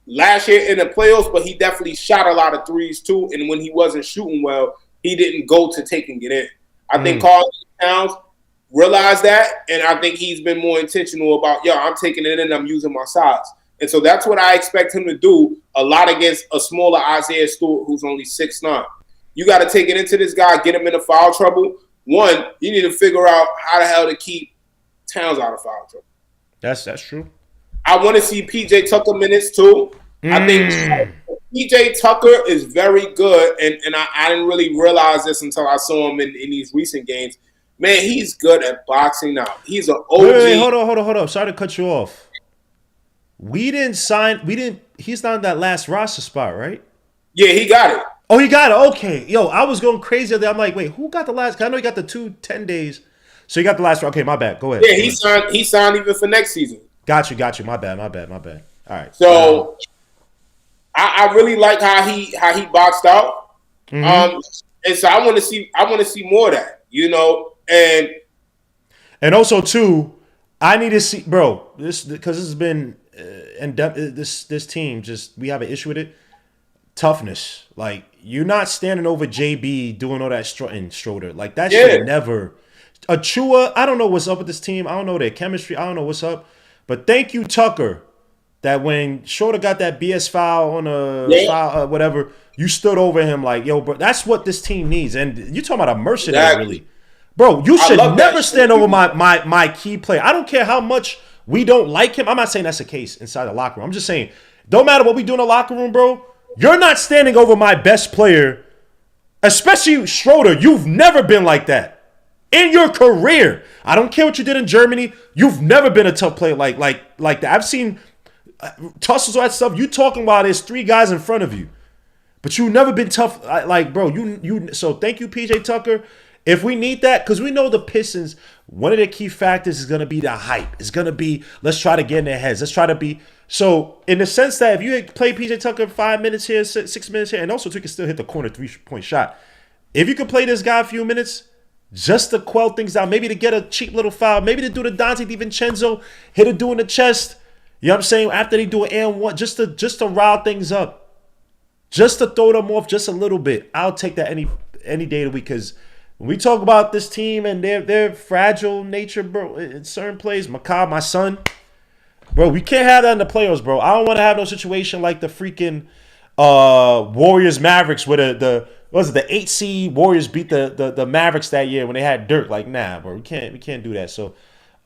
last year in the playoffs, but he definitely shot a lot of threes too. And when he wasn't shooting well, he didn't go to taking it in. I think Karl Towns realized that, and I think he's been more intentional about, I'm taking it in, I'm using my size. And so that's what I expect him to do a lot against a smaller Isaiah Stewart who's only 6'9". You got to take it into this guy, get him into foul trouble. One, you need to figure out how the hell to keep Towns out of foul trouble. That's true. I want to see PJ Tucker minutes too. I think PJ Tucker is very good, and I didn't really realize this until I saw him in these recent games. Man, he's good at boxing now. He's an OG. Wait, hold on. Sorry to cut you off. He's not in that last roster spot, right? Yeah, he got it. Oh, he got it. Okay. Yo, I was going crazy there. I'm like, wait, who got the last? Cause I know he got the 10 days. So he got the last. Okay, my bad. Go ahead. Yeah, he signed even for next season. Got you. My bad. All right. So I really like how he boxed out. And so I want to see more of that, and also too, I need to see, bro, this because this has been this team just we have an issue with it. Toughness, like you're not standing over JB doing all that strutting Schroeder, like that shit never. Achua, I don't know what's up with this team. I don't know their chemistry. I don't know what's up. But thank you, Tucker, that when Schroeder got that BS foul on foul, whatever, you stood over him like, yo, bro, that's what this team needs. And you're talking about a mercenary, really. Bro, you should never stand over my key player. I don't care how much we don't like him. I'm not saying that's the case inside the locker room. I'm just saying, don't matter what we do in the locker room, bro. You're not standing over my best player, especially Schroeder. You've never been like that. In your career, I don't care what you did in Germany. You've never been a tough player like that. I've seen tussles, all that stuff. You talking about there's 3 guys in front of you, but you've never been tough. Bro, you. So thank you, PJ Tucker. If we need that, because we know the Pistons, one of their key factors is going to be the hype. It's going to be, let's try to get in their heads. Let's try to be. So in the sense that if you play PJ Tucker 5 minutes here, 6 minutes here, and also you can still hit the corner 3-point shot. If you could play this guy a few minutes, just to quell things down, maybe to get a cheap little foul, maybe to do the Dante DiVincenzo, hit a dude in the chest. You know what I'm saying? After they do an and one, just to rile things up, just to throw them off just a little bit. I'll take that any day of the week, because when we talk about this team and their fragile nature, bro, in certain plays, my son, bro, we can't have that in the playoffs, bro. I don't want to have no situation like the freaking Warriors Mavericks where the 8 seed Warriors beat the Mavericks that year when they had Dirk. Like, nah, bro, we can't do that. So,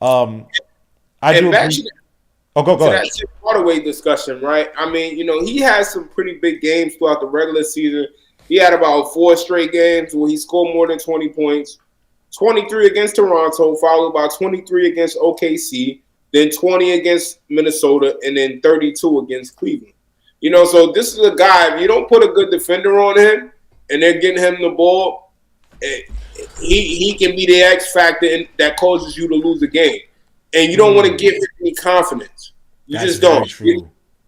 I do agree. Go ahead. That Tim Hardaway discussion, right? I mean, he has some pretty big games throughout the regular season. He had about 4 straight games where he scored more than 20 points. 23 against Toronto, followed by 23 against OKC, then 20 against Minnesota, and then 32 against Cleveland. So this is a guy, if you don't put a good defender on him and they're getting him the ball, he can be the X factor that causes you to lose a game. And you don't want to give him any confidence. You just don't.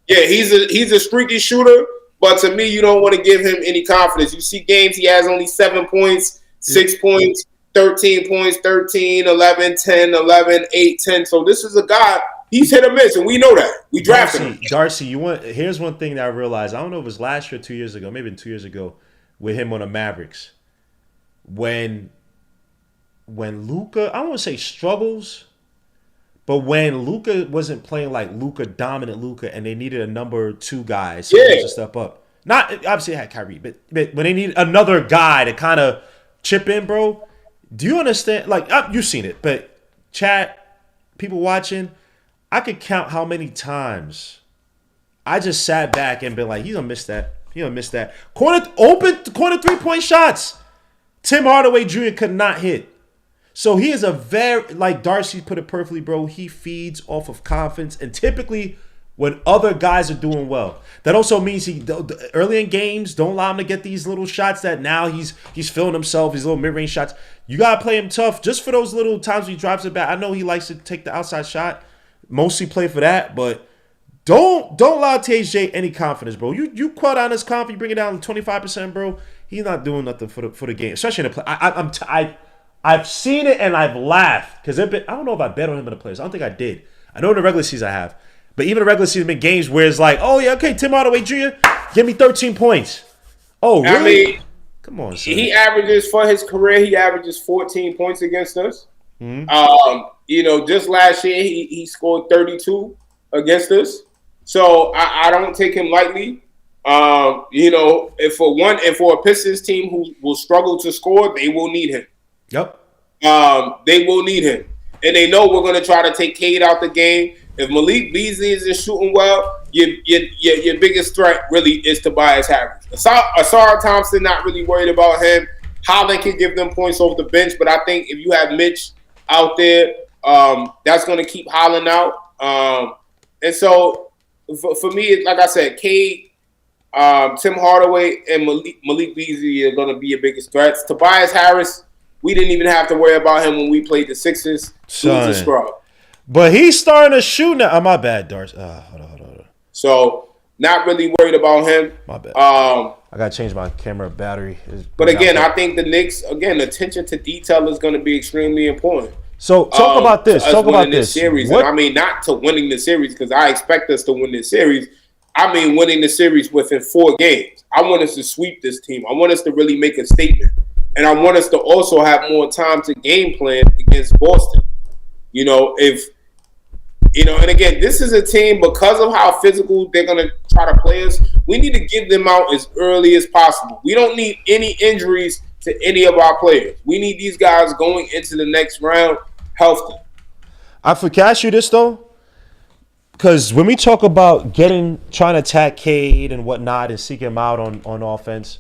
Yeah, he's a streaky shooter, but to me, you don't want to give him any confidence. You see games, he has only 7 points, 6 points, 13 points, 13, 11, 10, 11, 8, 10. So this is a guy, he's hit or miss, and we know that. We drafted him. Darcy, here's one thing that I realized. I don't know if it was last year or 2 years ago, maybe 2 years ago, with him on the Mavericks. When Luka, I don't want to say struggles, but when Luka wasn't playing like Luka, dominant Luka, and they needed a number 2 guy to step up. Not obviously it had Kyrie, but when they need another guy to kind of chip in, bro. Do you understand? Like, you've seen it, but chat, people watching, I could count how many times I just sat back and been like, he's gonna miss that. He's gonna miss that. Corner 3-point shots. Tim Hardaway Jr. could not hit. So he is a very, like Darcy put it perfectly, bro, he feeds off of confidence. And typically when other guys are doing well. That also means early in games, don't allow him to get these little shots that now he's feeling himself, these little mid-range shots. You got to play him tough just for those little times when he drops it back. I know he likes to take the outside shot, mostly play for that, but don't allow THJ any confidence, bro. You cut down his confidence, you bring it down to 25%, bro. He's not doing nothing for the game, especially in the play. I've seen it and I've laughed because I don't know if I bet on him in the playoffs. I don't think I did. I know in the regular season I have. But even the regular season been games where it's like, oh yeah, okay, Tim Hardaway Jr., give me 13 points. Oh, really? I mean, come on, son. He averages for his career. He averages 14 points against us. Mm-hmm. Just last year he scored 32 against us. So I don't take him lightly. If for a Pistons team who will struggle to score, they will need him. Yep. They will need him, and they know we're going to try to take Cade out the game. If Malik Beasley isn't shooting well, your biggest threat really is Tobias Harris. Asar Thompson, not really worried about him. Holland can give them points off the bench, but I think if you have Mitch out there, that's going to keep Holland out. And so for me, like I said, Cade, Tim Hardaway, and Malik Beasley are going to be your biggest threats. Tobias Harris, we didn't even have to worry about him when we played the Sixers. He was a scrub. But he's starting to shoot now. Oh, my bad, Darce. Hold on. So, not really worried about him. My bad. I got to change my camera battery. But again, I think the Knicks, attention to detail is going to be extremely important. So, talk about this. Talk about this series. And I mean, not to winning the series, because I expect us to win this series. I mean, winning the series within 4 games. I want us to sweep this team. I want us to really make a statement. And I want us to also have more time to game plan against Boston. And again, this is a team, because of how physical they're going to try to play us, we need to get them out as early as possible. We don't need any injuries to any of our players. We need these guys going into the next round healthy. I forgot you this, though, because when we talk about trying to attack Cade and whatnot and seek him out on offense,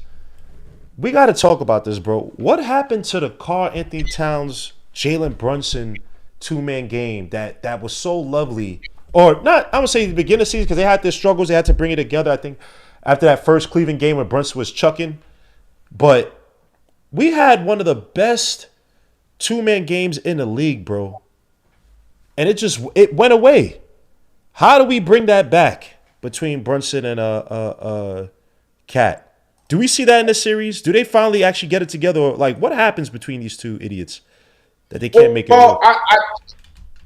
we got to talk about this, bro. What happened to the Karl Anthony Towns, Jalen Brunson two-man game that was so lovely? Or not, I would say the beginning of the season, because they had their struggles. They had to bring it together, I think, after that first Cleveland game when Brunson was chucking. But we had one of the best two-man games in the league, bro. And it went away. How do we bring that back between Brunson and Cat? Do we see that in the series? Do they finally actually get it together? Or, what happens between these two idiots that they can't make it work?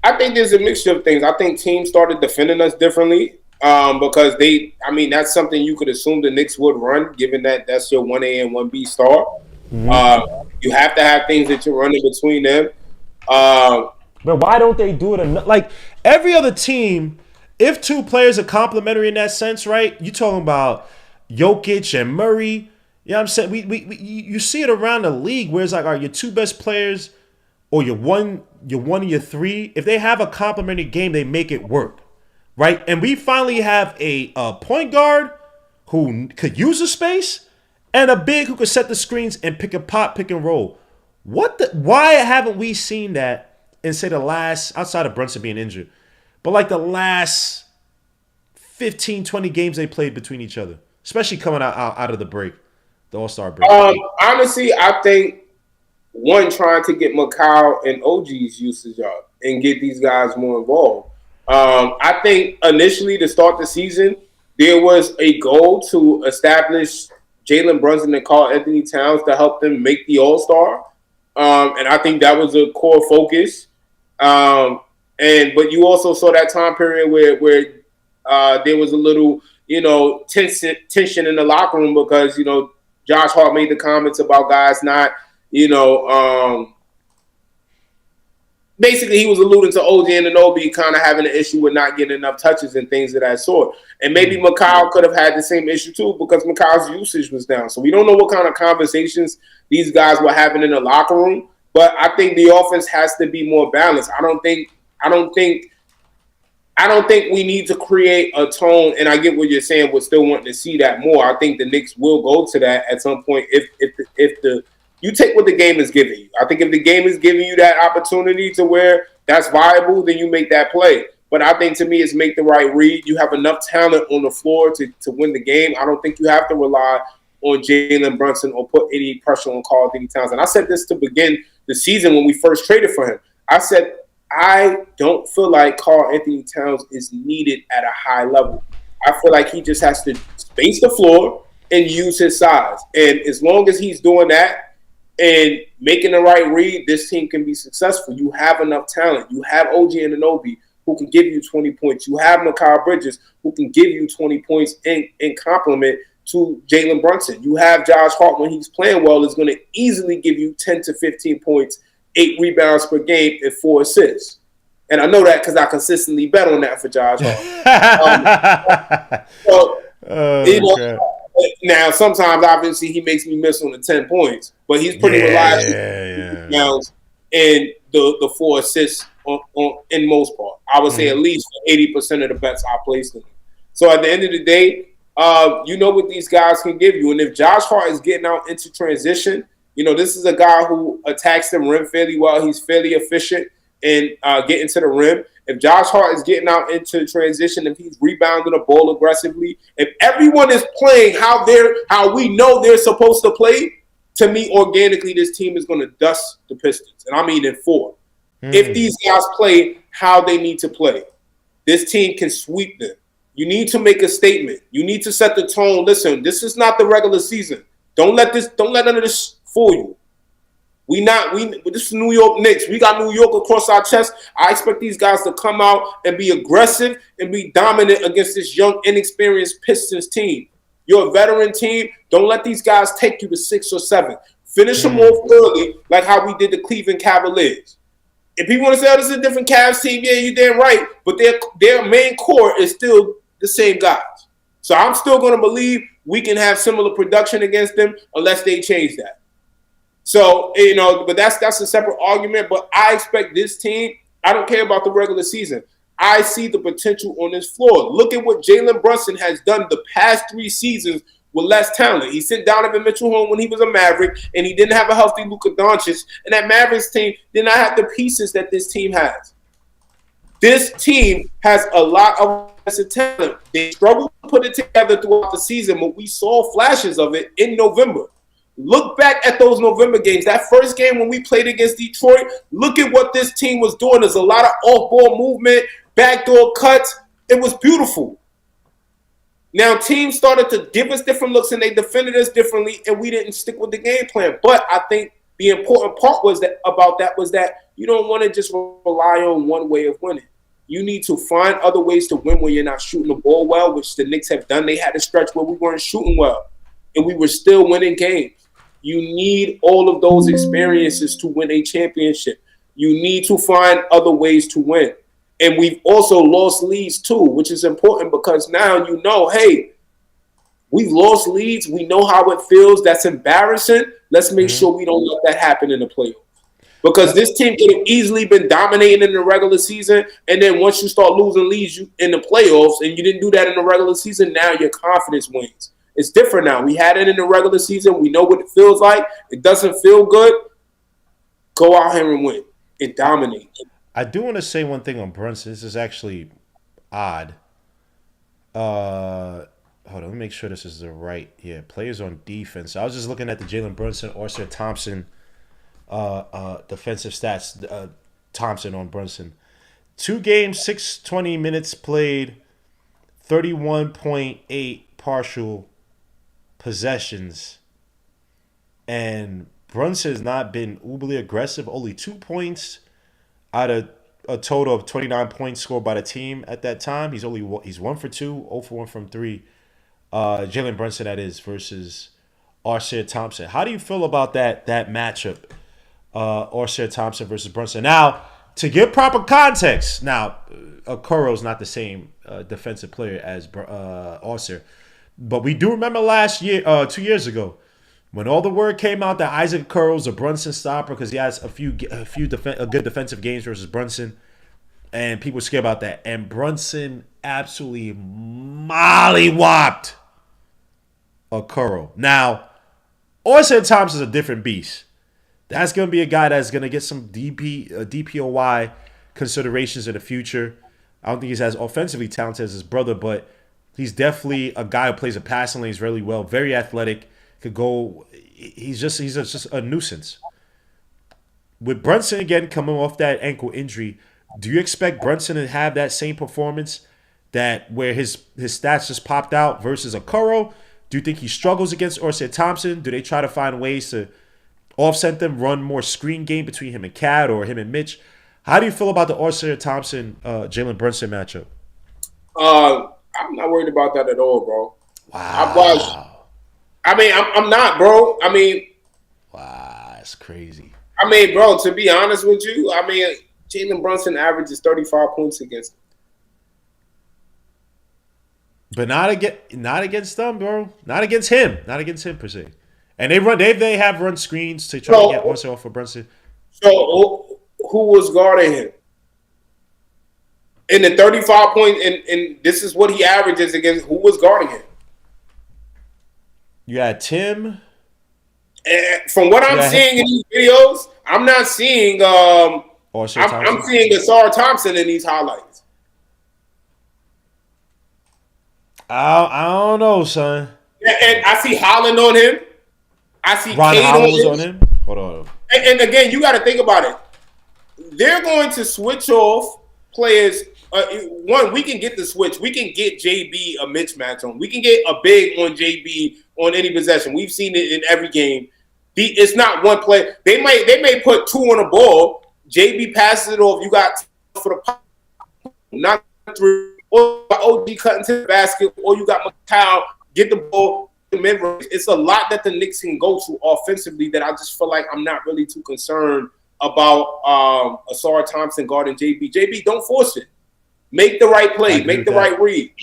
I think there's a mixture of things. I think teams started defending us differently because that's something you could assume the Knicks would run, given that that's your 1A and 1B star. Mm-hmm. You have to have things that you're running between them. But why don't they do it? Like every other team, if two players are complementary in that sense, right? You're talking about Jokic and Murray. You know what I'm saying? You see it around the league where it's like, all right, your two best players or your one and your 3, if they have a complementary game, they make it work, right? And we finally have a point guard who could use the space and a big who could set the screens and pick and roll. Why haven't we seen that in, say, the last, outside of Brunson being injured, but the last 15, 20 games they played between each other? Especially coming out of the break, the All-Star break. Honestly, I think trying to get Macau and OG's usage up and get these guys more involved. I think initially to start the season, there was a goal to establish Jalen Brunson and Karl Anthony Towns to help them make the All-Star. And I think that was a core focus. But you also saw that time period where there was a little tension in the locker room because, Josh Hart made the comments about guys not, basically he was alluding to OG Anunoby kind of having an issue with not getting enough touches and things of that sort. And maybe Macau could have had the same issue too because Macau's usage was down. So we don't know what kind of conversations these guys were having in the locker room, but I think the offense has to be more balanced. I don't think we need to create a tone, and I get what you're saying, we're still wanting to see that more. I think the Knicks will go to that at some point if you take what the game is giving you. I think if the game is giving you that opportunity to where that's viable, then you make that play. But I think to me, it's make the right read. You have enough talent on the floor to win the game. I don't think you have to rely on Jalen Brunson or put any pressure on Karl-Anthony Towns. And I said this to begin the season when we first traded for him. I said, I don't feel like Karl-Anthony Towns is needed at a high level. I feel like he just has to space the floor and use his size. And as long as he's doing that and making the right read, this team can be successful. You have enough talent. You have OG Anunoby who can give you 20 points. You have Mikal Bridges who can give you 20 points in complement to Jalen Brunson. You have Josh Hart when he's playing well is going to easily give you 10 to 15 points, 8 rebounds per game, and 4 assists. And I know that because I consistently bet on that for Josh Hart. Now, sometimes, obviously, he makes me miss on the 10 points, but he's pretty reliable rebounds and the 4 assists in most part. I would say at least 80% of the bets I placed in him. So at the end of the day, you know what these guys can give you. And if Josh Hart is getting out into transition, this is a guy who attacks the rim fairly well. He's fairly efficient in getting to the rim. If Josh Hart is getting out into transition, if he's rebounding the ball aggressively, if everyone is playing how we know they're supposed to play, to me, organically, this team is going to dust the Pistons. And I mean in 4. If these guys play how they need to play, this team can sweep them. You need to make a statement. You need to set the tone. Listen, this is not the regular season. Don't let none of this fool you. This is New York Knicks. We got New York across our chest. I expect these guys to come out and be aggressive and be dominant against this young, inexperienced Pistons team. You're a veteran team. Don't let these guys take you to 6 or 7. Finish them off early like how we did the Cleveland Cavaliers. If people want to say, oh, this is a different Cavs team, yeah, you're damn right. But their main core is still the same guys. So I'm still going to believe we can have similar production against them unless they change that. So, but that's a separate argument. But I expect this team, I don't care about the regular season. I see the potential on this floor. Look at what Jalen Brunson has done the past 3 seasons with less talent. He sent Donovan Mitchell home when he was a Maverick, and he didn't have a healthy Luka Doncic. And that Mavericks team did not have the pieces that this team has. This team has a lot of talent. They struggled to put it together throughout the season, but we saw flashes of it in November. Look back at those November games. That first game when we played against Detroit, look at what this team was doing. There's a lot of off-ball movement, backdoor cuts. It was beautiful. Now, teams started to give us different looks, and they defended us differently, and we didn't stick with the game plan. But I think the important part was that you don't want to just rely on one way of winning. You need to find other ways to win when you're not shooting the ball well, which the Knicks have done. They had a stretch where we weren't shooting well, and we were still winning games. You need all of those experiences to win a championship. You need to find other ways to win. And we've also lost leads too, which is important because now hey, we've lost leads. We know how it feels. That's embarrassing. Let's make sure we don't let that happen in the playoffs. Because this team could have easily been dominating in the regular season, and then once you start losing leads in the playoffs, and you didn't do that in the regular season, now your confidence wanes. It's different now. We had it in the regular season. We know what it feels like. It doesn't feel good. Go out here and win and dominate. I do want to say one thing on Brunson. This is actually odd. Hold on, let me make sure this is the right. Yeah, players on defense. I was just looking at the Jalen Brunson, Arthur Thompson defensive stats. Thompson on Brunson. 2 games, 620 minutes played, 31.8 partial possessions. And Brunson has not been uberly aggressive. Only 2 points out of a total of 29 points scored by the team at that time. He's 1 for 2, 0 for 1 from 3. Jalen Brunson, that is, versus Arthur Thompson. How do you feel about that matchup? Arthur Thompson versus Brunson. Now, to give proper context, Okoro's not the same defensive player as Arthur, but we do remember last year, 2 years ago, when all the word came out that Isaac Okoro's a Brunson stopper because he has a good defensive games versus Brunson, and people were scared about that. And Brunson absolutely mollywopped Okoro. Now, Arthur Thompson is a different beast. That's going to be a guy that's going to get some DPOY considerations in the future. I don't think he's as offensively talented as his brother, but he's definitely a guy who plays a passing lanes really well, very athletic, could go. He's just a nuisance. With Brunson again coming off that ankle injury, do you expect Brunson to have that same performance that where his stats just popped out versus Okoro? Do you think he struggles against Orsay Thompson? Do they try to find ways to offset them, run more screen game between him and Cat or him and Mitch? How do you feel about the Orsay Thompson Jalen Brunson matchup? I'm not worried about that at all, bro. Wow. I'm not, bro. Wow, that's crazy. Bro, to be honest with you, Jalen Brunson averages 35 points against him. But not against them, bro. Not against him. Not against him per se. And they have run screens to try to get Orsay off for Brunson. So who was guarding him? In the 35 point, and this is what he averages against. Who was guarding him? You had Tim. And from what I'm seeing in these videos, I'm not seeing. I'm seeing Asar Thompson in these highlights. I don't know, son. And I see Holland on him. I see Ron Cade Howell's on him. Hold on. And again, you got to think about it. They're going to switch off players. One, we can get the switch. We can get JB a mismatch on. We can get a big on JB on any possession. We've seen it in every game. It's not one play. They may put two on the ball. JB passes it off. You got for the pop, not three. Or OG cutting to the basket. Or you got Macau get the ball. It's a lot that the Knicks can go to offensively that I just feel like I'm not really too concerned about Asar Thompson guarding JB. JB, don't force it. Make the right play. Make the right read.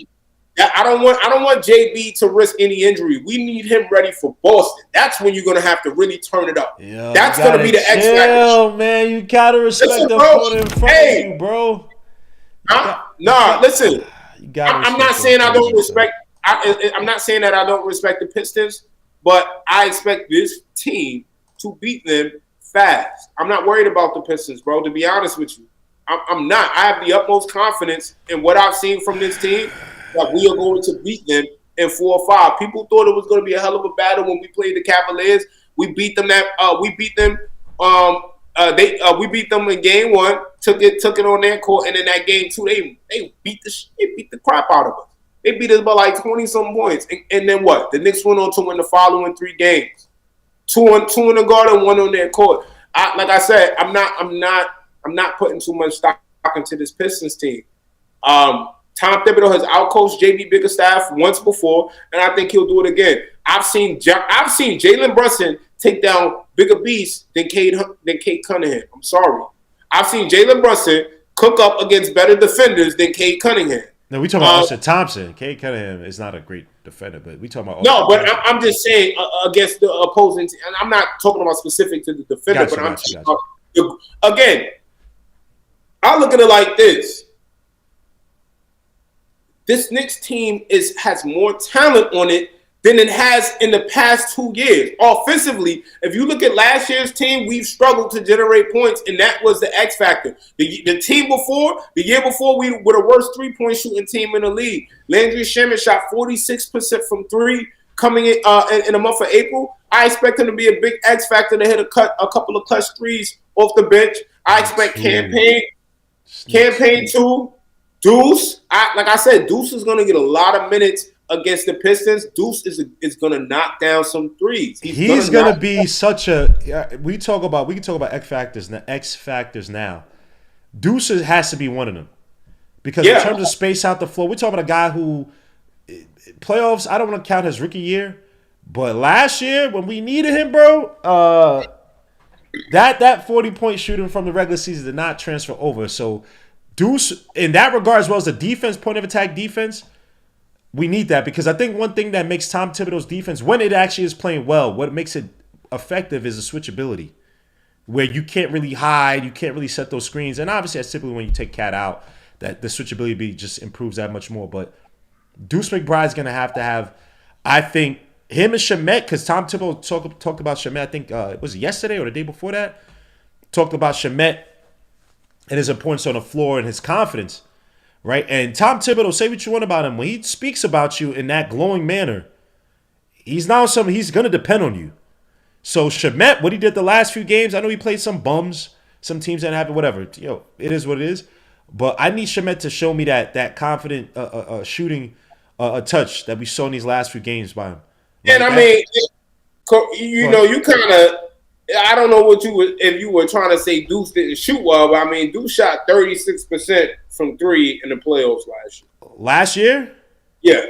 I don't want JB to risk any injury. We need him ready for Boston. That's when you're gonna have to really turn it up. Yo, that's gonna be the X factor. Man, you gotta respect the opponent in front of you, bro. Listen. I'm not saying I don't respect. I'm not saying that I don't respect the Pistons, but I expect this team to beat them fast. I'm not worried about the Pistons, bro. To be honest with you, I'm not. I have the utmost confidence in what I've seen from this team that we are going to beat them in 4 or 5. People thought it was going to be a hell of a battle when we played the Cavaliers. We beat them. We beat them. We beat them in game 1. Took it on their court, and in that game 2, they beat the crap out of us. They beat us by like 20-some points, and then what? The Knicks went on to win the following 3 games. 2 in the garden, 1 on their court. Like I said, I'm not putting too much stock into this Pistons team. Tom Thibodeau has outcoached JB Bickerstaff once before, and I think he'll do it again. I've seen Jalen Brunson take down bigger beasts than Cade Cunningham. I'm sorry. I've seen Jalen Brunson cook up against better defenders than Cade Cunningham. No, we talking about Orsay Thompson. Cade Cunningham is not a great defender, but we talking about. No, but I'm just saying against the opposing team, and I'm not talking about specific to the defender, but I'm talking about, again. I look at it like this. This Knicks team has more talent on it than it has in the past 2 years. Offensively, if you look at last year's team, we've struggled to generate points, and that was the X factor. The team before, the year before, we were the worst three-point shooting team in the league. Landry Shamet shot 46% from 3 coming in the month of April. I expect him to be a big X factor to hit a couple of clutch threes off the bench. I expect Campaign 2, Deuce. Like I said, Deuce is going to get a lot of minutes against the Pistons. Deuce is going to knock down some threes. He's going to be such a. We can talk about X factors now. Deuce has to be one of them because in terms of space out the floor, we're talking about a guy who playoffs. I don't want to count his rookie year, but last year when we needed him, bro, that 40-point shooting from the regular season did not transfer over. So Deuce, in that regard, as well as the defense, point of attack defense, we need that because I think one thing that makes Tom Thibodeau's defense, when it actually is playing well, what makes it effective is the switchability, where you can't really hide, you can't really set those screens, and obviously that's typically when you take Cat out that the switchability just improves that much more. But Deuce McBride's going to have, I think, him and Shamet, because Tom Thibodeau talked about Shamet, I think it was yesterday or the day before that, talked about Shamet and his importance on the floor and his confidence. right? And Tom Thibodeau, say what you want about him, when he speaks about you in that glowing manner, he's going to depend on you. So Shamet, what he did the last few games, I know he played some bums, some teams that have it, whatever. It is what it is. But I need Shamet to show me that confident shooting touch that we saw in these last few games by him. And I mean, you kind of, I don't know if you were trying to say Deuce didn't shoot well, but I mean, Deuce shot 36% from three in the playoffs last year. Last year? Yeah.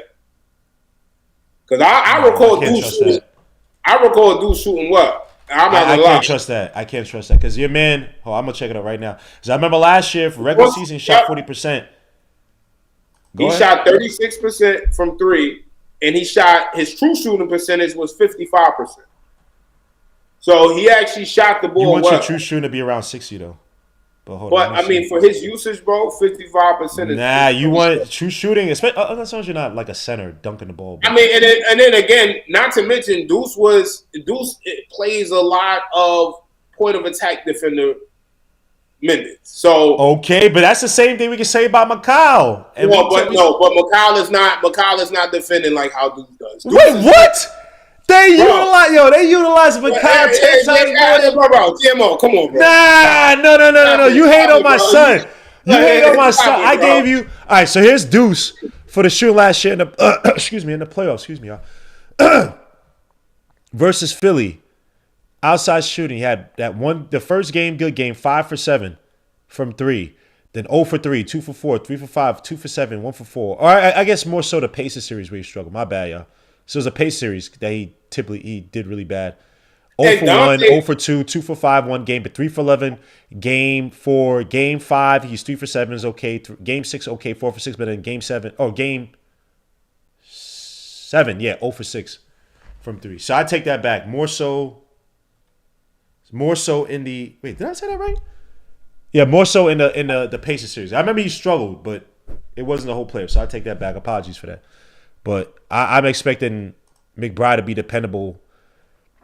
Because I recall Deuce shooting. I recall Deuce shooting well. I can't trust that. I can't trust that because your man. Oh, I'm gonna check it out right now. Because I remember last year for regular season, he shot 40%. He shot 36% from three, and his true shooting percentage was 55%. So he actually shot the ball. You want your true shooting to be around 60 though. But I mean, for his usage, bro, 55%. Nah, you want true shooting, especially as long as you're not like a center dunking the ball. I mean, and then again, not to mention, Deuce plays a lot of point of attack defender minutes. So okay, but that's the same thing we can say about Mikal. But Mikal is not defending like how Deuce does. Wait, what? They utilize Mikal 10 times more. Bro, TMO, come on, bro. No. You hate on my son. You hate on my son. I gave you. All right, so here's Deuce for the shoot last year in the in the playoffs. Y'all. Versus Philly, outside shooting. He had the first game, good game, 5 for 7 from 3. Then 0 for 3, 2 for 4, 3 for 5, 2 for 7, 1 for 4. Or I guess more so the Pacers series where he struggled. My bad, y'all. So it was a pace series that he did really bad. 0 for 1, 0 for 2, 2 for 5, 1 game, but 3 for 11. Game 4, game 5, he's 3 for 7 is okay. Game 6, okay, 4 for 6, but then game 7, game 7, 0 for 6 from 3. So I take that back. More so in the wait, did I say that right? Yeah, more so in the Pacers series. I remember he struggled, but it wasn't the whole player, so I take that back. Apologies for that. But I'm expecting McBride to be dependable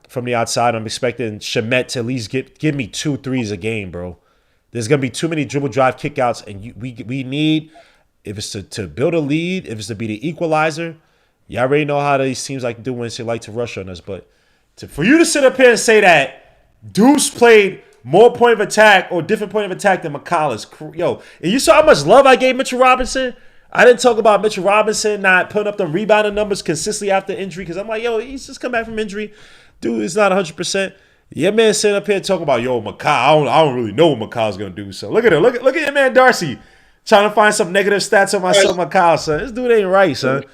from the outside. I'm expecting Shamet to at least give me 2 threes a game, bro. There's going to be too many dribble drive kickouts, and we need, if it's to build a lead, if it's to be the equalizer, y'all already know how these teams like to do when they like to rush on us. But for you to sit up here and say that Deuce played more point of attack or different point of attack than McCollum, and you saw how much love I gave Mitchell Robinson? I didn't talk about Mitchell Robinson not putting up the rebounding numbers consistently after injury because I'm like, he's just come back from injury. Dude, it's not 100%. Your man sitting up here talking about, McCall. I don't really know what McCall's going to do. So look at him. Look at your man Darcy trying to find some negative stats on my son McCall, son. This dude ain't right, son.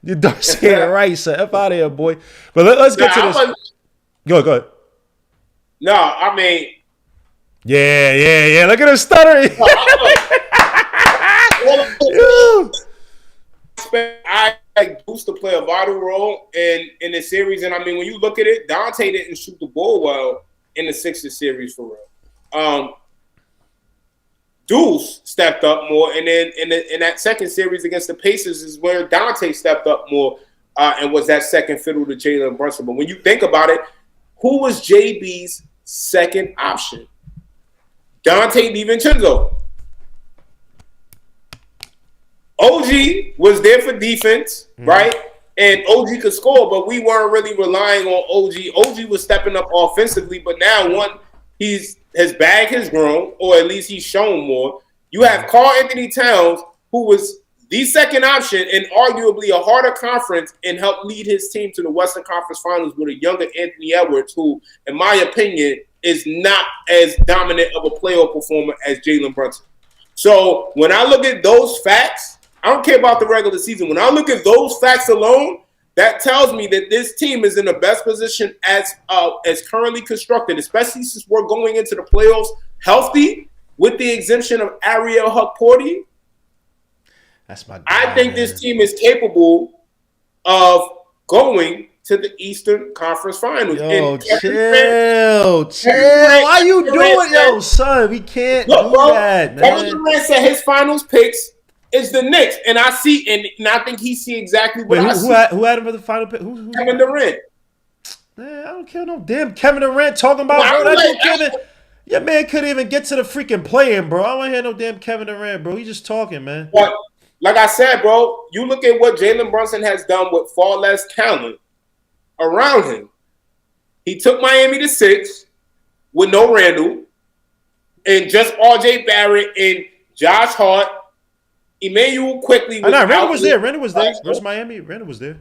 Your Darcy ain't right, son. F out of here, boy. But let's get to this. Go ahead. No, I mean. Yeah. Look at him stuttering. I like Deuce to play a vital role in the series, and I mean when you look at it, Dante didn't shoot the ball well in the Sixers series for real. Deuce stepped up more, and then in that second series against the Pacers is where Dante stepped up more and was that second fiddle to Jalen Brunson. But when you think about it, who was JB's second option? Dante DiVincenzo. OG was there for defense, right? And OG could score, but we weren't really relying on OG. OG was stepping up offensively, but now his bag has grown, or at least he's shown more. You have Karl Anthony Towns, who was the second option in arguably a harder conference and helped lead his team to the Western Conference Finals with a younger Anthony Edwards, who, in my opinion, is not as dominant of a playoff performer as Jalen Brunson. So when I look at those facts, I don't care about the regular season. When I look at those facts alone, that tells me that this team is in the best position as currently constructed, especially since we're going into the playoffs healthy with the exemption of Ariel Hukporti. That's my guy, I think this team is capable of going to the Eastern Conference Finals. Chill. Why you doing, son? We can't do that, man. Kevin Durant said his finals picks is the Knicks, and I think he see exactly what I see. Who had him for the final pick? Who? Kevin Durant. Man, I don't care no damn Kevin Durant talking about Your man couldn't even get to the freaking play-in, bro. I don't want to hear no damn Kevin Durant, bro. He just talking, man. But like I said, bro, you look at what Jalen Brunson has done with far less talent around him. He took Miami to 6 with no Randall and just R.J. Barrett and Josh Hart, Emmanuel quickly. Randall was there. Randall was there. Where's Miami? Randall was there.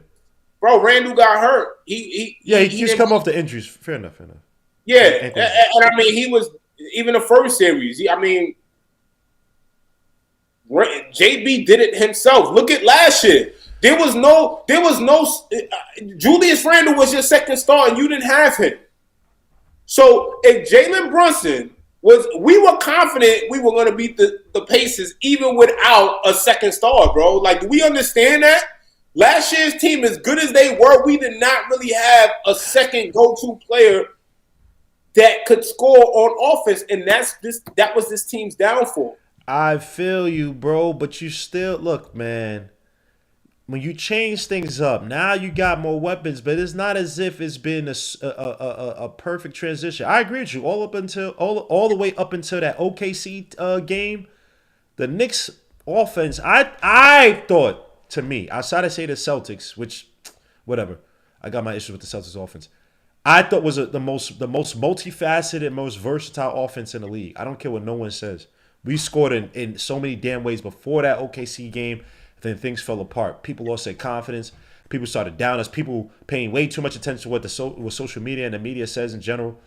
Bro, Randall got hurt. He just come off the injuries. Fair enough. Yeah, and I mean, he was even the first series. JB did it himself. Look at last year. There was no. Julius Randle was your second star, and you didn't have him. So if Jalen Brunson we were confident we were going to beat the Pacers even without a second star, bro. Like, do we understand that? Last year's team, as good as they were, we did not really have a second go-to player that could score on offense, and that was this team's downfall. I feel you, bro, but you still look, man. When you change things up, now you got more weapons, but it's not as if it's been a perfect transition. I agree with you. All the way up until that OKC game, the Knicks offense, I thought, to me, outside of say the Celtics, which whatever, I got my issues with the Celtics offense. I thought was the most multifaceted, most versatile offense in the league. I don't care what no one says. We scored in so many damn ways before that OKC game. Then things fell apart. People lost their confidence. People started down us. People paying way too much attention to what what social media and the media says in general.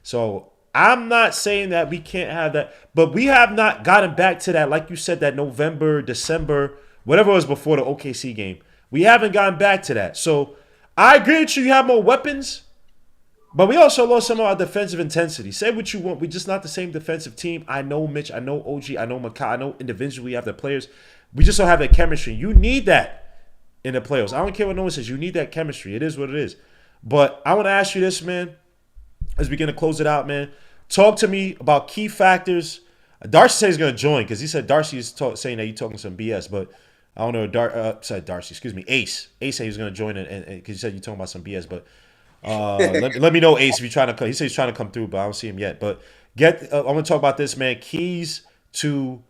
So I'm not saying that we can't have that, but we have not gotten back to that, like you said, that November, December, whatever it was before the OKC game. We haven't gotten back to that. So I agree with you. You have more weapons, but we also lost some of our defensive intensity. Say what you want. We're just not the same defensive team. I know Mitch. I know OG. I know Makai. I know individually we have the players. We just don't have that chemistry. You need that in the playoffs. I don't care what no one says. You need that chemistry. It is what it is. But I want to ask you this, man, as we begin to close it out, man. Talk to me about key factors. Darcy said he's going to join because he said Darcy is saying that you're talking some BS. But I don't know. Darcy, excuse me. Ace said he was going to join because he said you're talking about some BS. But let me know, Ace, if you're trying to come. He said he's trying to come through, but I don't see him yet. But I'm going to talk about this, man. Keys to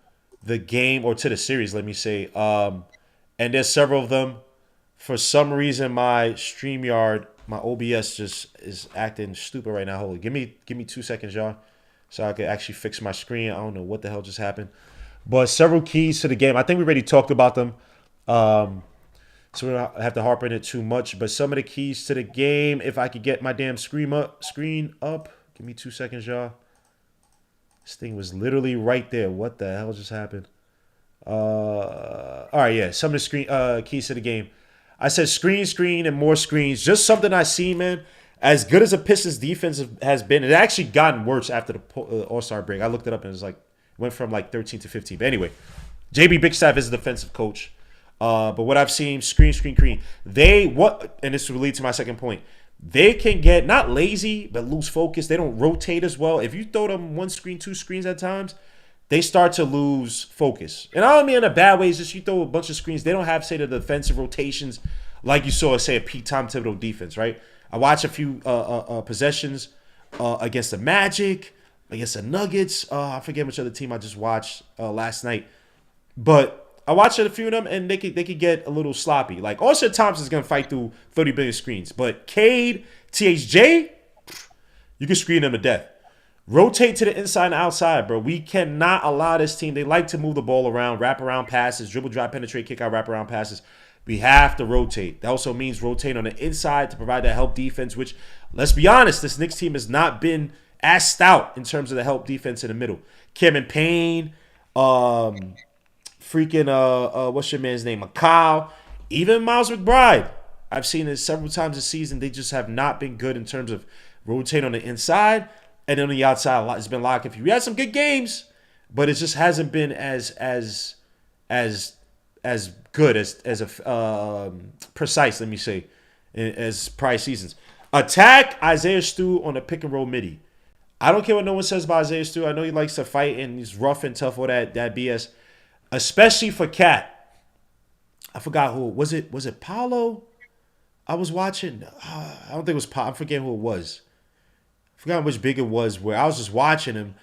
the game or to the series, let me say. And there's several of them. For some reason, my StreamYard, my OBS just is acting stupid right now. Hold on. Give me 2 seconds, y'all, so I can actually fix my screen. I don't know what the hell just happened. But several keys to the game. I think we already talked about them. So we don't have to harp on it too much. But some of the keys to the game, if I could get my damn screen up. Give me 2 seconds, y'all. This thing was literally right there. What the hell just happened? All right, yeah. Some of the keys to the game. I said screen, and more screens. Just something I see, man. As good as the Pistons defense has been, it actually gotten worse after the All-Star break. I looked it up and it was like went from like 13 to 15. But anyway, JB Bigstaff is a defensive coach. But what I've seen, screen. And this will lead to my second point. They can get not lazy, but lose focus. They don't rotate as well. If you throw them one screen, two screens at times, they start to lose focus. And I don't mean in a bad way. It's just you throw a bunch of screens. They don't have, say, the defensive rotations like you saw, say, a Pete Tom Thibodeau defense, right? I watched a few possessions against the Magic, against the Nuggets. I forget which other team I just watched last night. But I watched a few of them, and they could get a little sloppy. Like, Austin Thompson's going to fight through 30 billion screens. But Cade, THJ, you can screen them to death. Rotate to the inside and outside, bro. We cannot allow this team. They like to move the ball around, wrap around passes, dribble, drive, penetrate, kick out, wrap around passes. We have to rotate. That also means rotate on the inside to provide that help defense, which, let's be honest, this Knicks team has not been as stout in terms of the help defense in the middle. Cameron Payne, what's your man's name? McCall, even Miles McBride. I've seen it several times this season. They just have not been good in terms of rotating on the inside and on the outside. It's been a lot confused. We had some good games, but it just hasn't been as good as precise. Let me say, as prior seasons. Attack Isaiah Stu on the pick and roll midi. I don't care what no one says about Isaiah Stu. I know he likes to fight and he's rough and tough, all that BS. Especially for Cat. I forgot who was it. Was it Paulo? I was watching. I don't think it was Paulo. I'm forgetting who it was. forgot which big it was, where I was just watching him,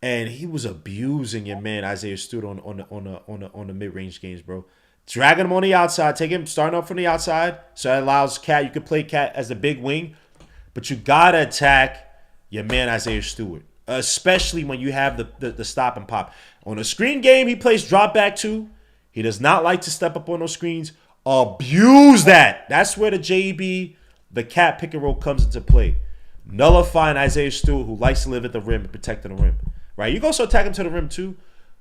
and he was abusing your man Isaiah Stewart on the mid range games, bro. Dragging him on the outside, starting off from the outside, so that allows Cat. You could play Cat as the big wing, but you gotta attack your man Isaiah Stewart, especially when you have the stop and pop. On a screen game, he plays drop back too. He does not like to step up on those screens. Abuse that. That's where the JB, the Cat pick and roll comes into play. Nullifying Isaiah Stewart, who likes to live at the rim and protecting the rim. Right? You can also attack him to the rim too.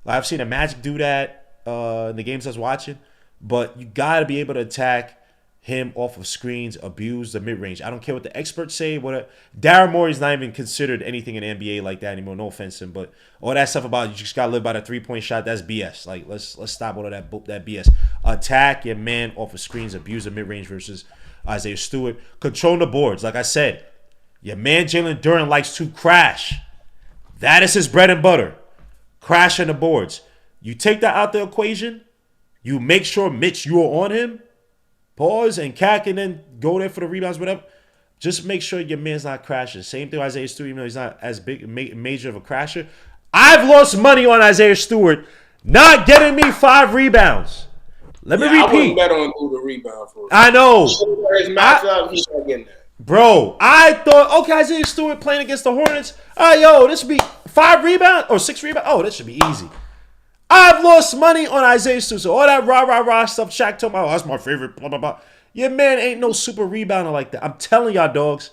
I've seen a Magic do that in the games I was watching. But you got to be able to attack him off of screens, abuse the mid-range. I don't care what the experts say. Daryl Morey's not even considered anything in the NBA like that anymore. No offense to him, but all that stuff about you just got to live by the three-point shot, that's BS. Like, let's stop all of that BS. Attack your man off of screens, abuse the mid-range versus Isaiah Stewart. Control the boards. Like I said, your man Jalen Duren likes to crash. That is his bread and butter. Crashing the boards. You take that out the equation, you make sure, Mitch, you are on him. Pause, and Cat can then go there for the rebounds, whatever. Just make sure your man's not crashing. Same thing with Isaiah Stewart, even though he's not as big, major of a crasher. I've lost money on Isaiah Stewart not getting me 5 rebounds. Let me repeat. I wouldn't bet on who the rebound for. I know. His matchup, he's not getting that. Bro, I thought, okay, Isaiah Stewart playing against the Hornets. This should be 5 rebounds or 6 rebounds. Oh, this should be easy. I've lost money on Isaiah Stewart. So all that rah stuff, Shaq told me, oh, that's my favorite, blah, blah, blah. Your man ain't no super rebounder like that. I'm telling y'all, dogs.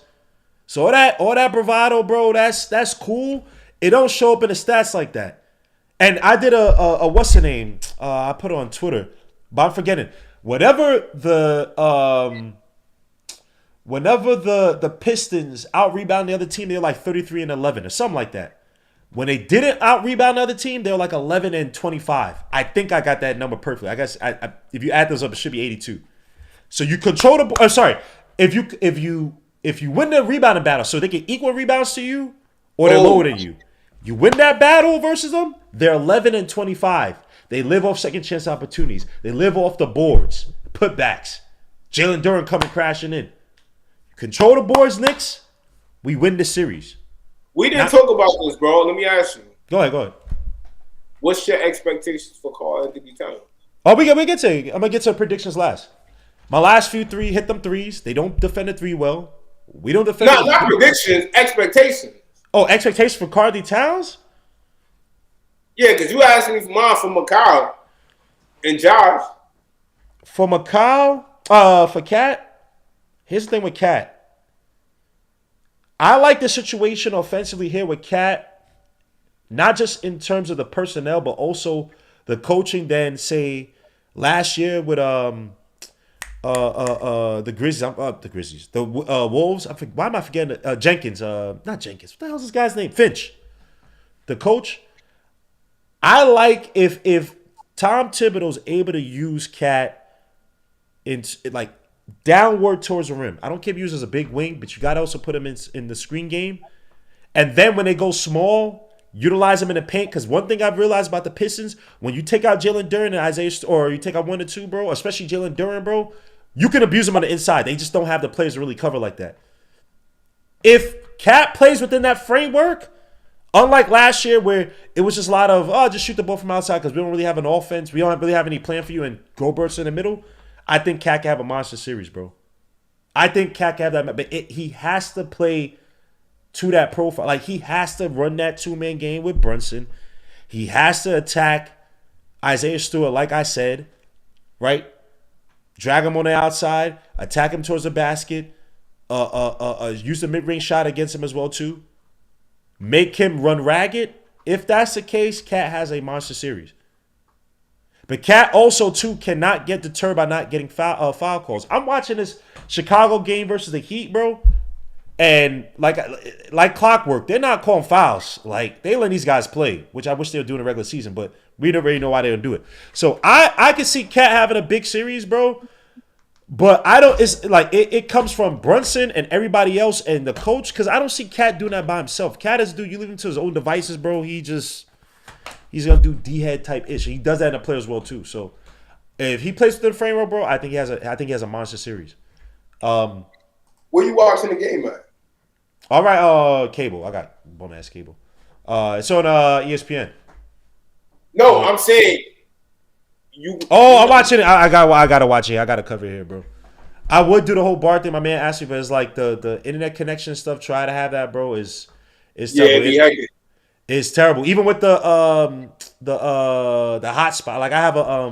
So all that bravado, bro, that's cool. It don't show up in the stats like that. And I did a what's the name? I put it on Twitter, but I'm forgetting. Whenever the Pistons out-rebound the other team, they're like 33-11 or something like that. When they didn't out-rebound the other team, they were like 11-25. I think I got that number perfectly. I guess if you add those up, it should be 82. So you control the. If you win the rebounding battle, so they can equal rebounds to you, or they're lower than you. You win that battle versus them, they're 11-25. They live off second chance opportunities. They live off the boards, putbacks. Jalen Duren coming crashing in. Control the boards, Knicks. We win the series. We didn't talk about this, bro. Let me ask you. Go ahead. What's your expectations for Karl Anthony Towns? Oh, I'm gonna get to predictions last. My last few hit them threes. They don't defend the 3 well. We don't defend. Not predictions, expectations. Oh, expectations for Karl Anthony Towns? Yeah, because you asked me for mine for Macau and Josh. For Macau, for Cat. Here's the thing with Cat. I like the situation offensively here with Cat, not just in terms of the personnel, but also the coaching. Then say last year with the Grizzlies, the Wolves. Why am I forgetting Jenkins? Not Jenkins. What the hell is this guy's name? Finch, the coach. I like if Tom Thibodeau's able to use Cat in like downward towards the rim. I don't care if you use as a big wing, but you got to also put him in the screen game. And then when they go small, utilize him in the paint. Because one thing I've realized about the Pistons, when you take out Jalen Duren and Isaiah, or you take out 1 or 2, bro, especially Jalen Duren, bro, you can abuse them on the inside. They just don't have the players to really cover like that. If Cat plays within that framework, unlike last year where it was just a lot of, just shoot the ball from outside because we don't really have an offense. We don't really have any plan for you and Goldberg's in the middle. I think Cat can have a monster series, bro. I think Cat can have that. But he has to play to that profile. Like, he has to run that 2-man game with Brunson. He has to attack Isaiah Stewart, like I said, right? Drag him on the outside, attack him towards the basket, use the mid-range shot against him as well, too. Make him run ragged. If that's the case, Cat has a monster series. But Cat also, too, cannot get deterred by not getting foul calls. I'm watching this Chicago game versus the Heat, bro. And like clockwork, they're not calling fouls. Like, they let these guys play, which I wish they were doing in the regular season, but we don't really know why they don't do it. So I can see Cat having a big series, bro. But I don't. It's like it comes from Brunson and everybody else and the coach, because I don't see Cat doing that by himself. Cat is dude. You leave him to his own devices, bro. He's gonna do D-head type ish. He does that in the players well too. So if he plays within the framework, bro, I think he has a monster series. Where you watching the game at? All right, cable. I got bum ass cable. It's on ESPN. No, I'm saying you. I'm watching it. I gotta watch it. I gotta cover it here, bro. I would do the whole bar thing. My man asked me, but it's like the internet connection stuff. Try to have that, bro. Is Yeah, terrible. be hectic. It's terrible. Even with the hotspot. Like I have a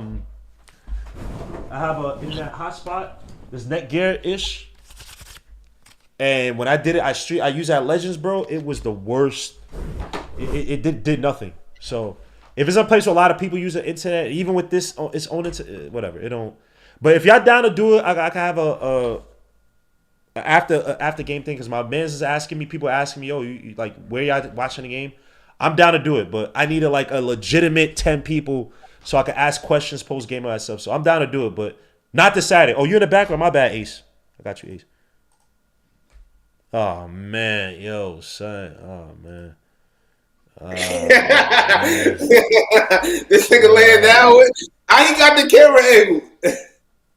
internet hotspot. This Netgear ish. And when I did it, I used that Legends, bro. It was the worst. It did nothing. So if it's a place where a lot of people use the internet, even with this its own internet, whatever, it don't. But if y'all down to do it, I can have a after game thing because my man's is asking me. People asking me, yo, you like where y'all watching the game? I'm down to do it, but I need a legitimate 10 people so I can ask questions post game and that stuff. So I'm down to do it, but not this Saturday. Oh, you're in the background. My bad, Ace. I got you, Ace. Oh man, yo, son. Oh man. This nigga laying down with. I ain't got the camera angle.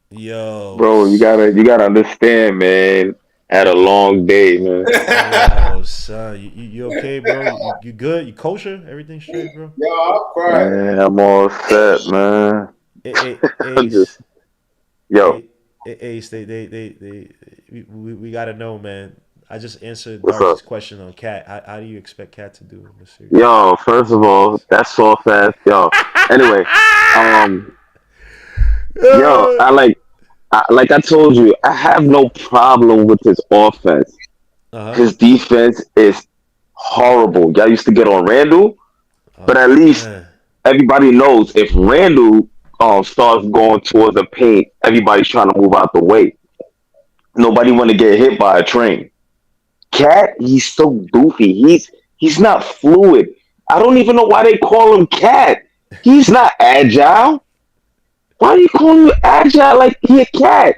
Yo, Bro, you gotta understand, man. Had a long day, man. yo, son. You okay, bro? You good? You kosher? Everything straight, bro? Yo, I'm crying. Man, I'm all set, man. I'm Ace, just, yo, Ace, we gotta know, man. I just answered what's Darcy's up? question on Cat. How do you expect Cat to do in this series? Yo, first of all, that's soft ass, yo. Anyway, um, yo, like I told you, I have no problem with his offense. Uh huh. His defense is horrible. Y'all used to get on Randall, but at Oh least man. everybody knows if Randall starts going towards the paint, everybody's trying to move out the way. Nobody want to get hit by a train. Cat, he's so goofy. He's not fluid. I don't even know why they call him Cat. He's not agile. Why do you call him agile like he a cat?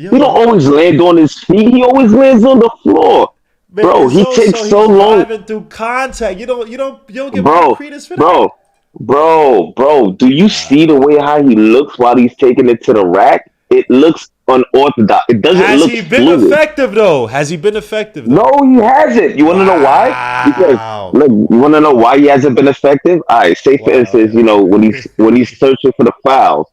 He don't Yo, always land on his feet. He always lands on the floor. man, Bro, it's he takes also so he's long. driving through contact. You don't give enough Bro, credence for that. bro, bro. Do you see the way how he looks while he's taking it to the rack? It looks unorthodox. It doesn't Has look he been fluid. effective though? Has he been effective No, though? he hasn't. You want to know why? Because Wow. look, you want to know why he hasn't been effective? All right, say for Wow. instance, when he's searching for the fouls,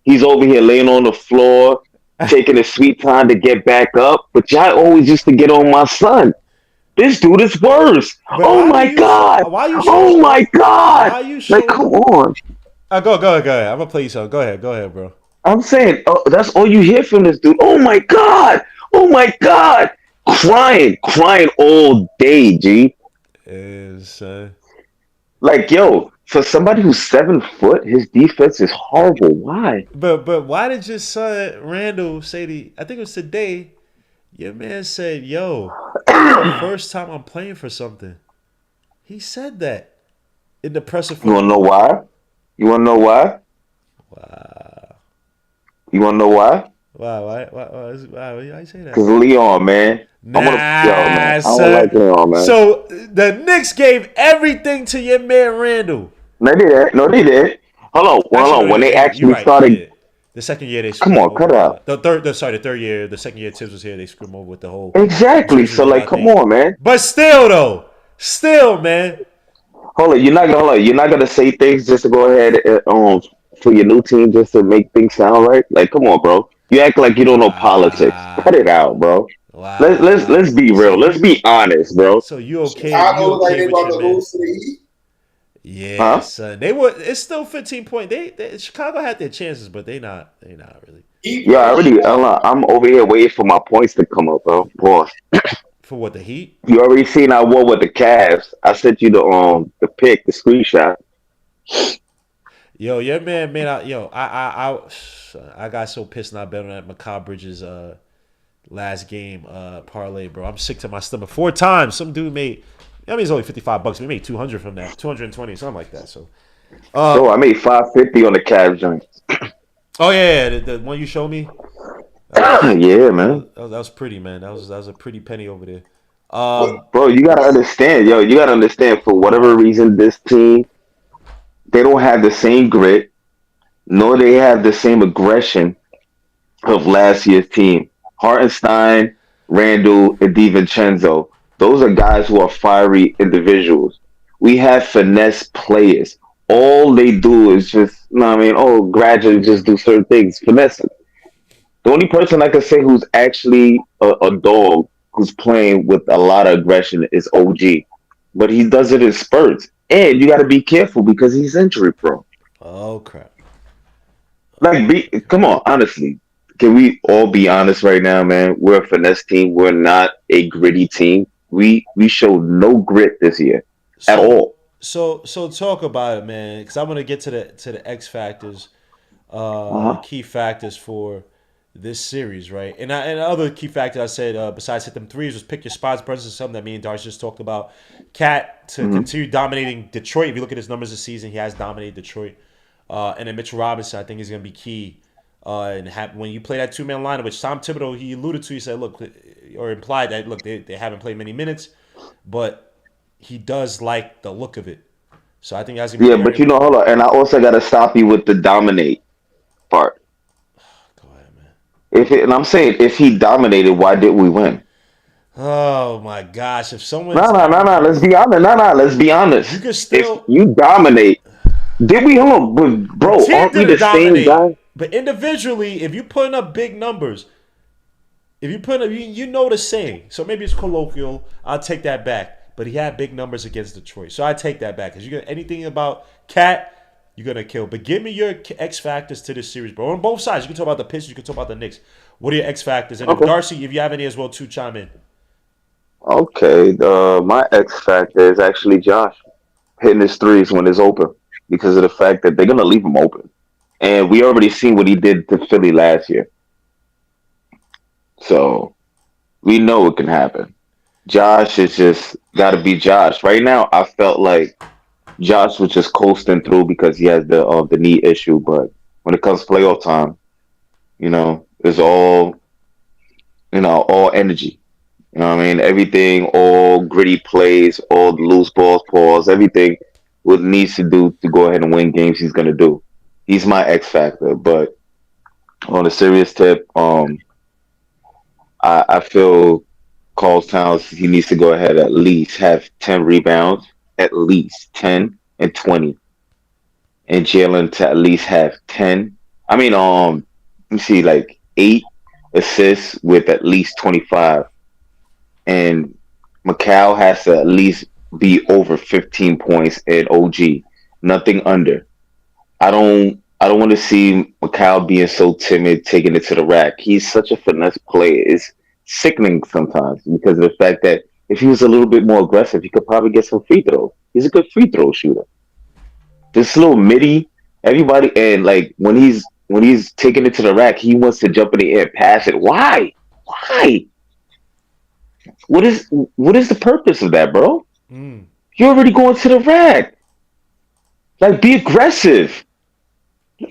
he's over here laying on the floor, taking his sweet time to get back up. But y'all always used to get on my son. This dude is worse. But Oh my god. Oh my god. why you Like, show come on. go ahead. I'm gonna play you something. Go ahead, bro. I'm saying, that's all you hear from this dude. Oh my god. Oh my god. Crying all day, G. Is Like, yo, for somebody who's 7 foot, his defense is horrible. Why? but why did your son Randall say I think it was today, your man said, yo, this is the first time I'm playing for something. He said that in the presser You for wanna know why? You wanna know why? Wow. You wanna know why? Why you say that, Cause bro? Leon, man. Yo, man. Nah, I don't son. like Leon, man. So the Knicks gave everything to your man Randall. No, they did. No, they did. Hold Actually, on. no, When they you're actually right. They started, did. The second year they come screwed him on, cut over. it out. The third year, the second year Tibbs was here, they screwed him over with the whole Exactly. jerseys So, and like, come nothing. on, man. But still, though, man. Hold on. You're not gonna say things just to go ahead, for your new team just to make things sound right. Like, come on, bro. You act like you don't know politics. Cut it out, Wow, bro. Let's wow. be real. Let's be honest, bro. So Chicago you look like okay they with about your to man? lose to the Heat. Yeah, Huh? son. They were. It's still 15 point. Chicago had their chances, but they not. They not really. Heat Yeah, versus Chicago. I'm over here waiting for my points to come up, bro. Boss. For what, the Heat? You already seen I won with the Cavs. I sent you the pic, the screenshot. Yo, your man. I got so pissed not betting at Macabre Bridges last game parlay, bro. I'm sick to my stomach. 4 times. Some dude made. I mean, it's only $55, but we made 200 from that. 220, something like that. So, So I made 550 on the Cavs joint. oh yeah, the one you showed me. That was Yeah, man. that was pretty, man. That was a pretty penny over there. Bro, you gotta understand, yo. You gotta understand. For whatever reason, this team they don't have the same grit, nor they have the same aggression of last year's team. Hartenstein, Randall, and DiVincenzo. Those are guys who are fiery individuals. We have finesse players. All they do is just, you know what I mean, gradually just do certain things. Finesse. The only person I can say who's actually a dog who's playing with a lot of aggression is OG. But he does it in spurts. And you got to be careful because he's injury prone. Oh crap! Come on, honestly. Can we all be honest right now, man? We're a finesse team. We're not a gritty team. We showed no grit this year at So all. so talk about it, man. Because I'm gonna get to the X factors, the Uh-huh. key factors for this series, right? And other key factors I said besides hit them threes was pick your spots. Brunson is something that me and Darcy just talked about. Cat to Hmm. continue dominating Detroit. If you look at his numbers this season, he has dominated Detroit. And then Mitchell Robinson, I think, is going to be key. When you play that two-man lineup, which Tom Thibodeau, he alluded to, he said, look, or implied that, look, they haven't played many minutes, but he does like the look of it. So I think that's going to be Yeah, very but hold important. on. And I also got to stop you with the dominate part. Go ahead, man. And I'm saying, if he dominated, why did we win? Oh, my gosh. If No, someone's no, no, no. averaging, Let's be honest. No, no. Let's be you honest. could If still, you dominate, did we? Hold on, but the bro. team Aren't we the didn't same dominate. guy? But individually, if you're putting up big numbers, if you put up, you know the saying. So maybe it's colloquial. I'll take that back. But he had big numbers against Detroit, so I take that back. Because you got anything about Cat, you're gonna kill. But give me your X factors to this series, bro. On both sides, you can talk about the Pistons, you can talk about the Knicks. What are your X factors? And if Okay. Darcy, if you have any as well, too, chime in. Okay. My X factor is actually Josh hitting his threes when it's open because of the fact that they're gonna leave him open, and we already seen what he did to Philly last year, so we know it can happen. Josh is just got to be Josh. Right now, I felt like Josh was just coasting through because he has the knee issue. But when it comes to playoff time, it's all energy. You know what I mean? Everything, all gritty plays, all the loose balls, pause, everything what needs to do to go ahead and win games. He's gonna do. He's my X factor. But on a serious tip, I feel Carl Towns, he needs to go ahead at least have 10 rebounds, at least 10 and 20. And Jalen to at least have 10. I mean, let me see, like 8 assists with at least 25. And Macau has to at least be over 15 points and OG, nothing under. I don't want to see Macau being so timid, taking it to the rack. He's such a finesse player. It's sickening sometimes because of the fact that if he was a little bit more aggressive, he could probably get some free throws. He's a good free throw shooter. This little midi, everybody, and like when he's taking it to the rack, he wants to jump in the air, pass it. Why? Why? What is the purpose of that, bro? Mm. You're already going to the rack. Like, be aggressive.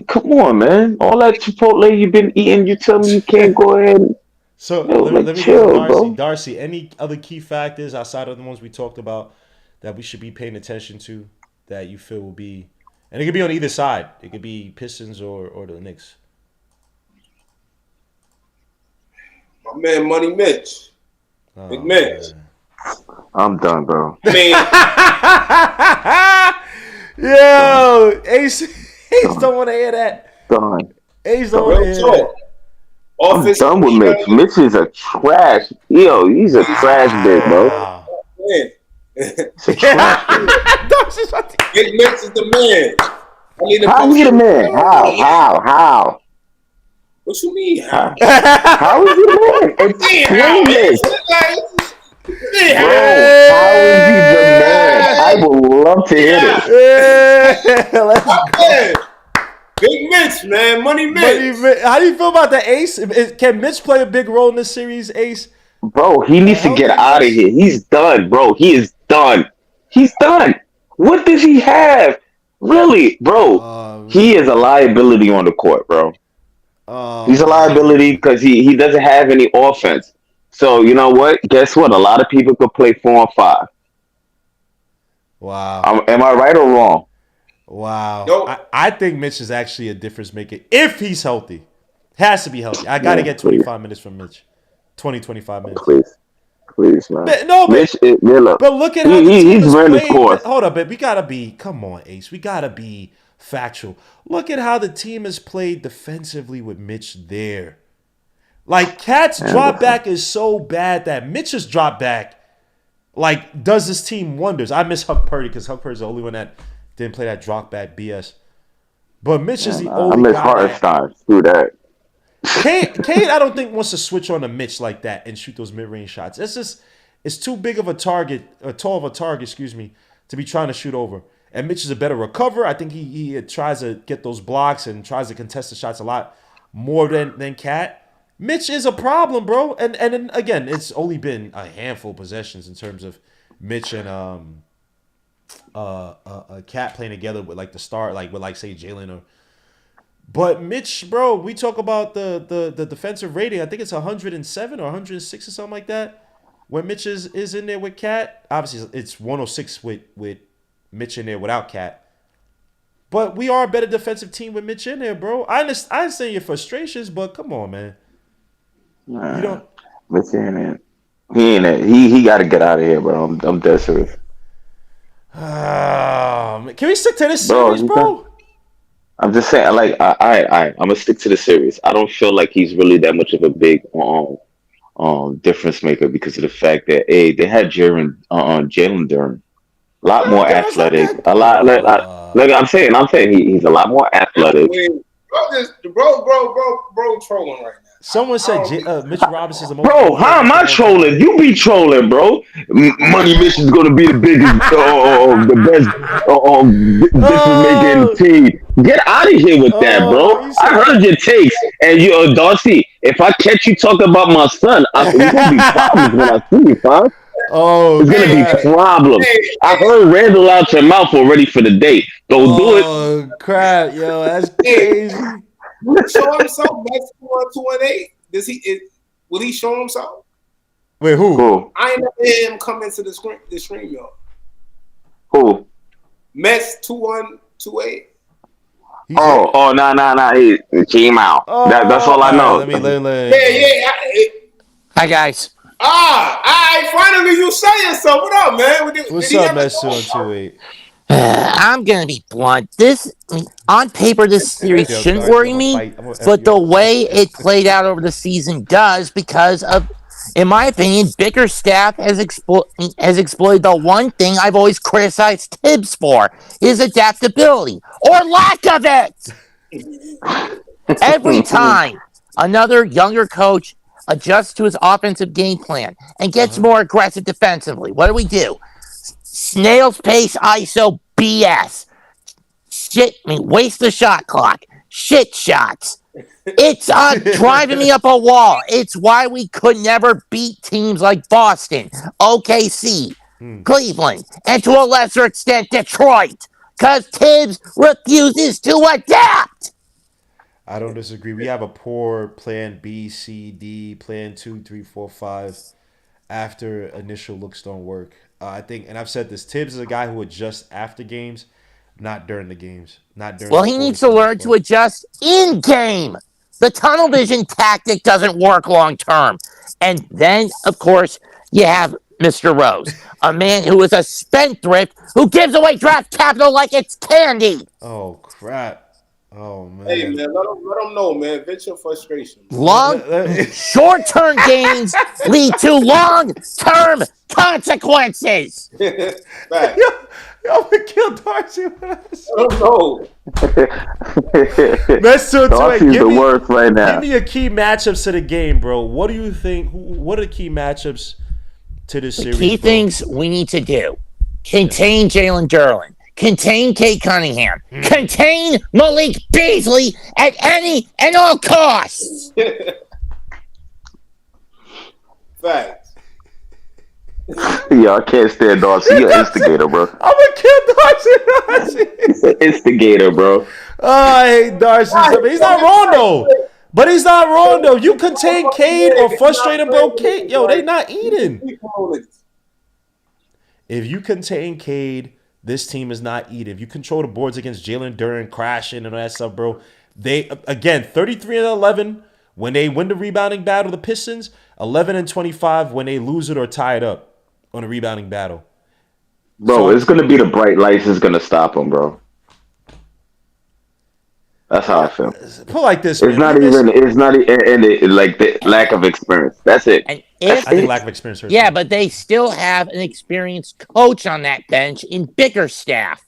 Come on, man. All that Chipotle you've been eating, you tell me you can't go ahead and So let me like let me get to chill, Darcy. bro. Darcy, any other key factors outside of the ones we talked about that we should be paying attention to that you feel will be, and it could be on either side. It could be Pistons or the Knicks. My man, Money Mitch, Big Oh Mitch. man. I'm done, bro. I mean, Done. Yo, Ace Done. don't want to hear that. Done. Ace don't want Done. to real hear talk. that. I'm Offensive done with Mitch. rebounding. Mitch is a trash. Yo, he's a trash big, bro. Wow. Man. It's a trash big. Darcy's about to- Big Mitch is the man. I need to How post he the it. man? How? What you mean? How? How is he the man? Explain this. Bro, how is he the man? I would love to hear this. Yeah, let's go. Yeah. Big Mitch, man. Money Mitch. How do you feel about the Ace? Can Mitch play a big role in this series, Ace? Bro, he A needs to get healthy out of Mitch? here. He's done, bro. He is done. He's done. What does he have? Really, bro. Oh He is man. a liability on the court, bro. Oh He's a liability man. because he doesn't have any offense. So you know what? Guess what? A lot of people could play 4 and 5. Wow. Am I right or wrong? Wow. Nope. I think Mitch is actually a difference maker if he's healthy. Has to be healthy. I got to Yeah, get please, 25 minutes from Mitch. 25 minutes. please, Please, man. No, Mitch, look, but look at how the team he's is ran his played. course. Hold up, we gotta be. Come on, Ace. We gotta be factual. Look at how the team has played defensively with Mitch there. Like Cat's drop back is so bad that Mitch's drop back, like, does this team wonders. I miss Huck Purdy because Huck Purdy's the only one that didn't play that drop back BS. But Mitch is the I only miss guy. Hartenstein. Screw that. Cade, I don't think wants to switch on to Mitch like that and shoot those mid-range shots. It's too big of a target, tall of a target, to be trying to shoot over. And Mitch is a better recoverer. I think he tries to get those blocks and tries to contest the shots a lot more than Cat. Mitch is a problem, bro. And then again, it's only been a handful of possessions in terms of Mitch and Cat playing together with like the start, like with like say Jalen or. But Mitch, bro, we talk about the defensive rating. I think it's 107 or 106 or something like that. When Mitch is in there with Cat, obviously it's 106 with Mitch in there without Cat. But we are a better defensive team with Mitch in there, bro. I understand your frustrations, but come on, man. You don't. Mitch ain't it. He ain't it. He got to get out of here, bro. I'm dead serious. Can we stick to this Bro, series, bro? I'm just saying, like, I'm gonna stick to the series. I don't feel like he's really that much of a big difference maker because of the fact that they had Jalen Duren, a lot more athletic, a lot like I'm saying he's a lot more athletic. Bro, trolling right now. Someone said Mitch Robinson's the most. Bro, how am I trolling? You be trolling, bro. Money Mission is going to be the biggest, the best difference making team. Get out of here with that, bro. I heard your takes, and you, Darcy. If I catch you talking about my son, it's gonna be problems when I see you, huh? It's gonna be problems. I heard Randall out your mouth already for the day. Don't do it. Oh crap, yo, that's crazy. Will he show himself next 2-8? Will he show himself? Wait, who? Who? I ain't never hear him come into the stream, yo. Who? Mets 2-1-2-8. Nah. He came out. That's all I know. Let me. Yeah. Hi, guys. Finally you saying so. What up, man? What's up, Mets 2-1-2-8? I'm gonna be blunt. On paper, this series shouldn't worry me, but the way it played out over the season does, because of, in my opinion, Bickerstaff has exploited the one thing I've always criticized Tibbs for: his adaptability or lack of it. Every time another younger coach adjusts to his offensive game plan and gets more aggressive defensively, what do? Snail's pace ISO BS. Waste the shot clock. Shit shots. It's driving me up a wall. It's why we could never beat teams like Boston, OKC, Cleveland, and to a lesser extent Detroit, because Tibbs refuses to adapt. I don't disagree. We have a poor plan B, C, D, plan 2, 3, 4, 5 after initial looks don't work. I think, and I've said this, Tibbs is a guy who adjusts after games, not during the games. Well, he needs to learn to adjust in game. The tunnel vision tactic doesn't work long term. And then, of course, you have Mr. Rose, a man who is a spendthrift who gives away draft capital like it's candy. Oh, crap. Oh, man. Hey, man, let them know, man. Vent your frustration. Short-term gains lead to long-term consequences. Right. Yo, we killed Darcy. I don't know. Mets 2-2-8. the worst right now. Give me your key matchups to the game, bro. What do you think? What are the key matchups to this series? Key things we need to do: contain Jalen Duren, contain Cade Cunningham, contain Malik Beasley at any and all costs. Facts. Yo, I can't stand Darcy. You're an instigator, bro. I'm gonna kill Darcy. He's an instigator, bro. Oh, I hate Darcy. He's not wrong though. But he's not wrong though. You contain Cade or frustrate him, bro. Cade, yo, they not eating. If you contain Cade, this team is not eating. If you control the boards against Jalen Duren crashing and all that stuff, bro. They again 33-11 when they win the rebounding battle. The Pistons 11-25 when they lose it or tie it up on a rebounding battle. Bro, So- it's gonna be the bright lights is gonna stop them, bro. That's how I feel. Put like this, It's not even. It's not like the lack of experience. That's it. And if, I think lack of experience hurts. yeah, but they still have an experienced coach on that bench in Bickerstaff.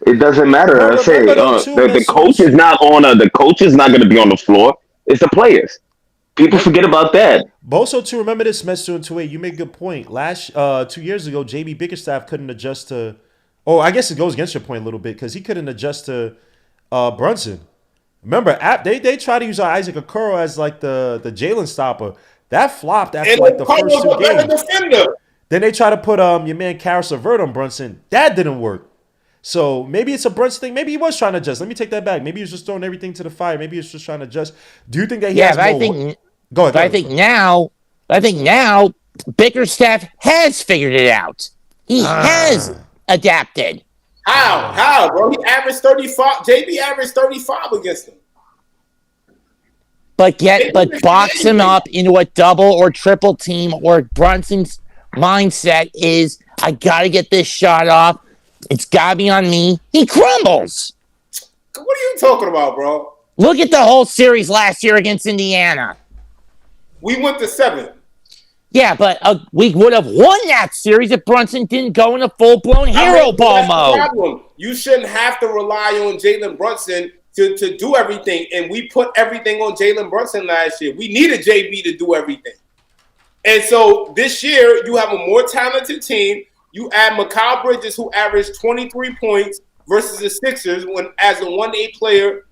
It doesn't matter. Remember- I say remember though, too, the Miss coach Seuss? is not on. The coach is not going to be on the floor. It's the players. People forget about that. But also, to remember this, Messi 2-8, you make a good point. 2 years ago, JB Bickerstaff couldn't adjust to. Oh, I guess it goes against your point a little bit because he couldn't adjust to Brunson. Remember, they tried to use Isaac Okoro as like the Jalen stopper. That flopped after like the first 2 games. Then they try to put your man Karis LeVert on Brunson. That didn't work. So maybe it's a Brunson thing. Maybe he was trying to adjust. Let me take that back. Maybe he was just throwing everything to the fire. Maybe he was just trying to adjust. Do you think that he has but more? Go ahead. I think now Bickerstaff has figured it out. He has adapted. How, bro? He averaged 35. JB averaged 35 against him. But box him up into a double or triple team, or Brunson's mindset is, I got to get this shot off. It's got to be on me. He crumbles. What are you talking about, bro? Look at the whole series last year against Indiana. We went to 7. Yeah, but we would have won that series if Brunson didn't go in a full-blown hero ball mode. You shouldn't have to rely on Jalen Brunson to do everything. And we put everything on Jalen Brunson last year. We needed JB to do everything. And so this year, you have a more talented team. You add Mikal Bridges, who averaged 23 points versus the Sixers as a 1A player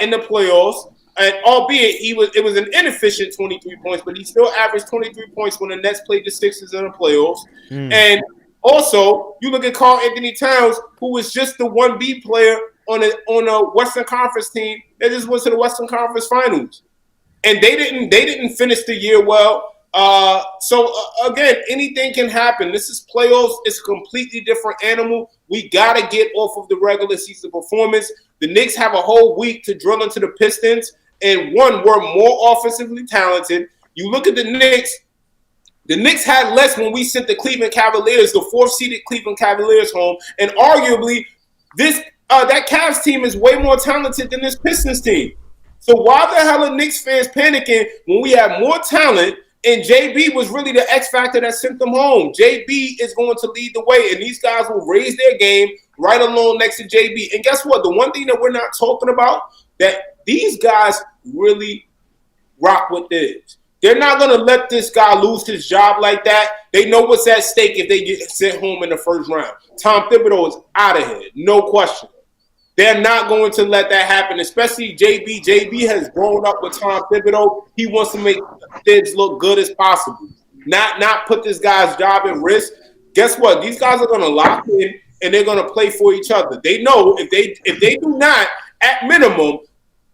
in the playoffs. And albeit it was an inefficient 23 points, but he still averaged 23 points when the Nets played the Sixers in the playoffs. And also, you look at Karl Anthony Towns, who was just the 1B player on a Western Conference team that just went to the Western Conference Finals, and they didn't finish the year well. Again, anything can happen. This is playoffs. It's a completely different animal. We got to get off of the regular season performance. The Knicks have a whole week to drill into the Pistons. And one, we're more offensively talented. You look at the Knicks. The Knicks had less when we sent the Cleveland Cavaliers, the 4th-seeded Cleveland Cavaliers, home. And arguably, that Cavs team is way more talented than this Pistons team. So why the hell are Knicks fans panicking when we have more talent? And JB was really the X factor that sent them home. JB is going to lead the way, and these guys will raise their game right along next to JB. And guess what? The one thing that we're not talking about, that these guys really rock with this. They're not going to let this guy lose his job like that. They know what's at stake if they get sent home in the first round. Tom Thibodeau is out of here, no question. They're not going to let that happen, especially JB. JB has grown up with Tom Thibodeau. He wants to make things look good as possible, not put this guy's job at risk. Guess what? These guys are going to lock in, and they're going to play for each other. They know if they do not, at minimum,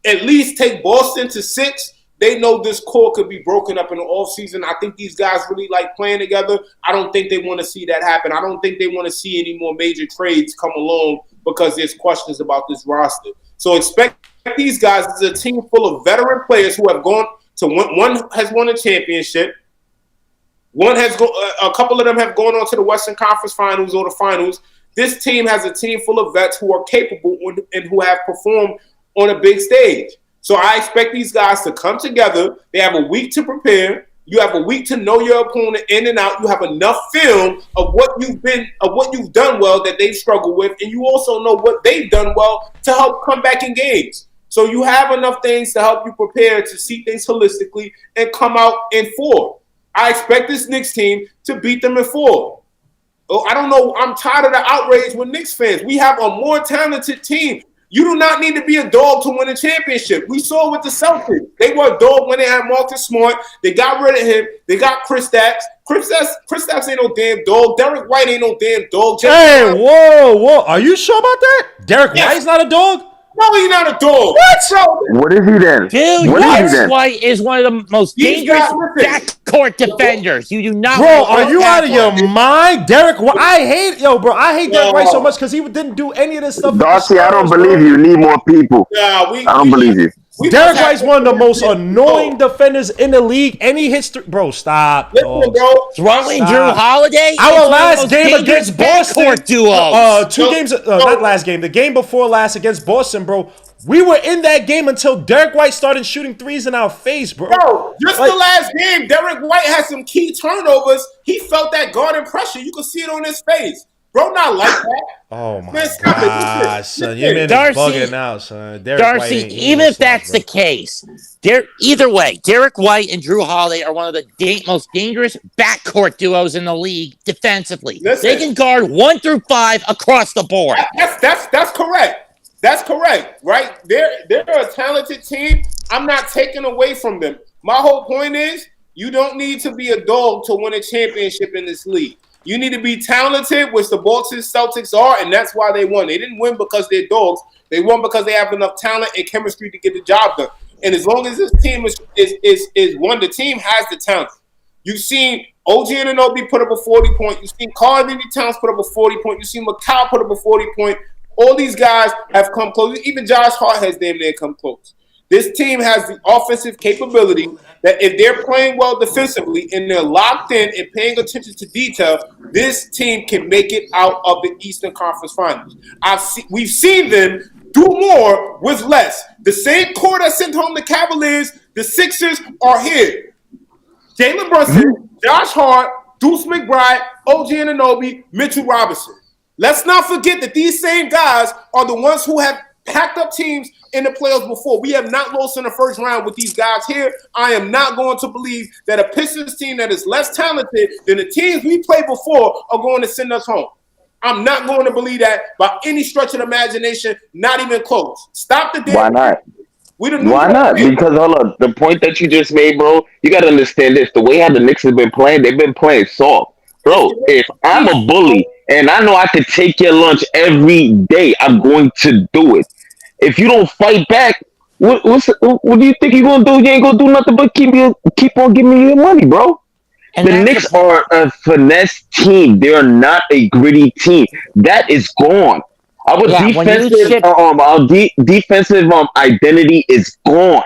at least take Boston to 6, they know this core could be broken up in the offseason. I think these guys really like playing together. I don't think they want to see that happen. I don't think they want to see any more major trades come along because there's questions about this roster. So expect these guys. This is a team full of veteran players who have gone to one has won a championship. A couple of them have gone on to the Western Conference Finals or the Finals. This team has a team full of vets who are capable and who have performed on a big stage. So I expect these guys to come together. They have a week to prepare. You have a week to know your opponent in and out. You have enough film of what you've done well that they've struggled with, and you also know what they've done well to help come back in games. So you have enough things to help you prepare to see things holistically and come out in 4. I expect this Knicks team to beat them in 4. Oh, I don't know. I'm tired of the outrage with Knicks fans. We have a more talented team. You do not need to be a dog to win a championship. We saw with the Celtics. They were a dog when they had Marcus Smart. They got rid of him. They got Kristaps. Kristaps ain't no damn dog. Derek White ain't no damn dog. Hey, whoa. Are you sure about that? Derek White's not a dog? No, he's not a dog. What is he then? Dude, Derek White is one of the most dangerous backcourt defenders. You do not. Bro, are you out of your mind? Derek White. I hate Derek White so much because he didn't do any of this stuff. Darcy, I don't believe you. Need more people. I don't believe you. Derek White's one of the most annoying defenders in the league. Any history, bro? Stop. Listen, bro. Throwing Drew Holiday. Our last game against Boston. Duos. Two games. Not last game. The game before last against Boston, bro. We were in that game until Derek White started shooting threes in our face, bro. Bro, just the last game, Derek White had some key turnovers. He felt that guarding pressure. You could see it on his face. Bro, not like that. Oh, my God, son. Your man is bugging out, son. Darcy, even if that's the case, either way, Derek White and Drew Holiday are one of the most dangerous backcourt duos in the league defensively. They can guard 1 through 5 across the board. That's correct. That's correct, right? They're a talented team. I'm not taking away from them. My whole point is you don't need to be a dog to win a championship in this league. You need to be talented, which the Boston Celtics are, and that's why they won. They didn't win because they're dogs. They won because they have enough talent and chemistry to get the job done. And as long as this team is one, the team has the talent. You've seen OG Anunoby put up a 40-point. You've seen Karl-Anthony Towns put up a 40-point. You've seen McCall put up a 40-point. All these guys have come close. Even Josh Hart has damn near come close. This team has the offensive capability that if they're playing well defensively and they're locked in and paying attention to detail, this team can make it out of the Eastern Conference Finals. We've seen them do more with less. The same core that sent home the Cavaliers, the Sixers are here. Jalen Brunson, Josh Hart, Deuce McBride, OG Anunoby, Mitchell Robinson. Let's not forget that these same guys are the ones who have packed up teams in the playoffs before. We have not lost in the first round with these guys here. I am not going to believe that a Pistons team that is less talented than the teams we played before are going to send us home. I'm not going to believe that by any stretch of the imagination, not even close. Stop the damn. Why not? Why not? Because hold on, the point that you just made, bro, you got to understand this. The way how the Knicks have been playing, they've been playing soft. Bro, if I'm a bully and I know I could take your lunch every day, I'm going to do it. If you don't fight back, what do you think you're going to do? You ain't going to do nothing but keep on giving me your money, bro. And the Knicks are a finesse team. They are not a gritty team. That is gone. Our defensive identity is gone.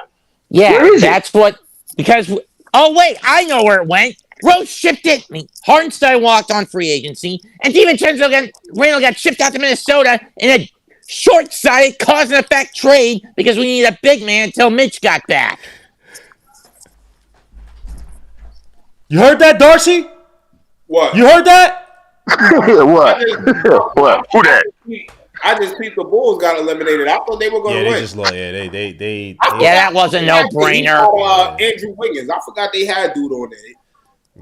Yeah, that's what – because – oh, wait, I know where it went. Rose shipped it. Hartenstein walked on free agency, and DiVincenzo Randall got shipped out to Minnesota in a short-sighted cause and effect trade because we needed a big man until Mitch got back. You heard that, Darcy? What? You heard that? What? Who that? I just think the Bulls got eliminated. I thought they were going to win. That was a no-brainer. Andrew Wiggins. I forgot they had dude on there.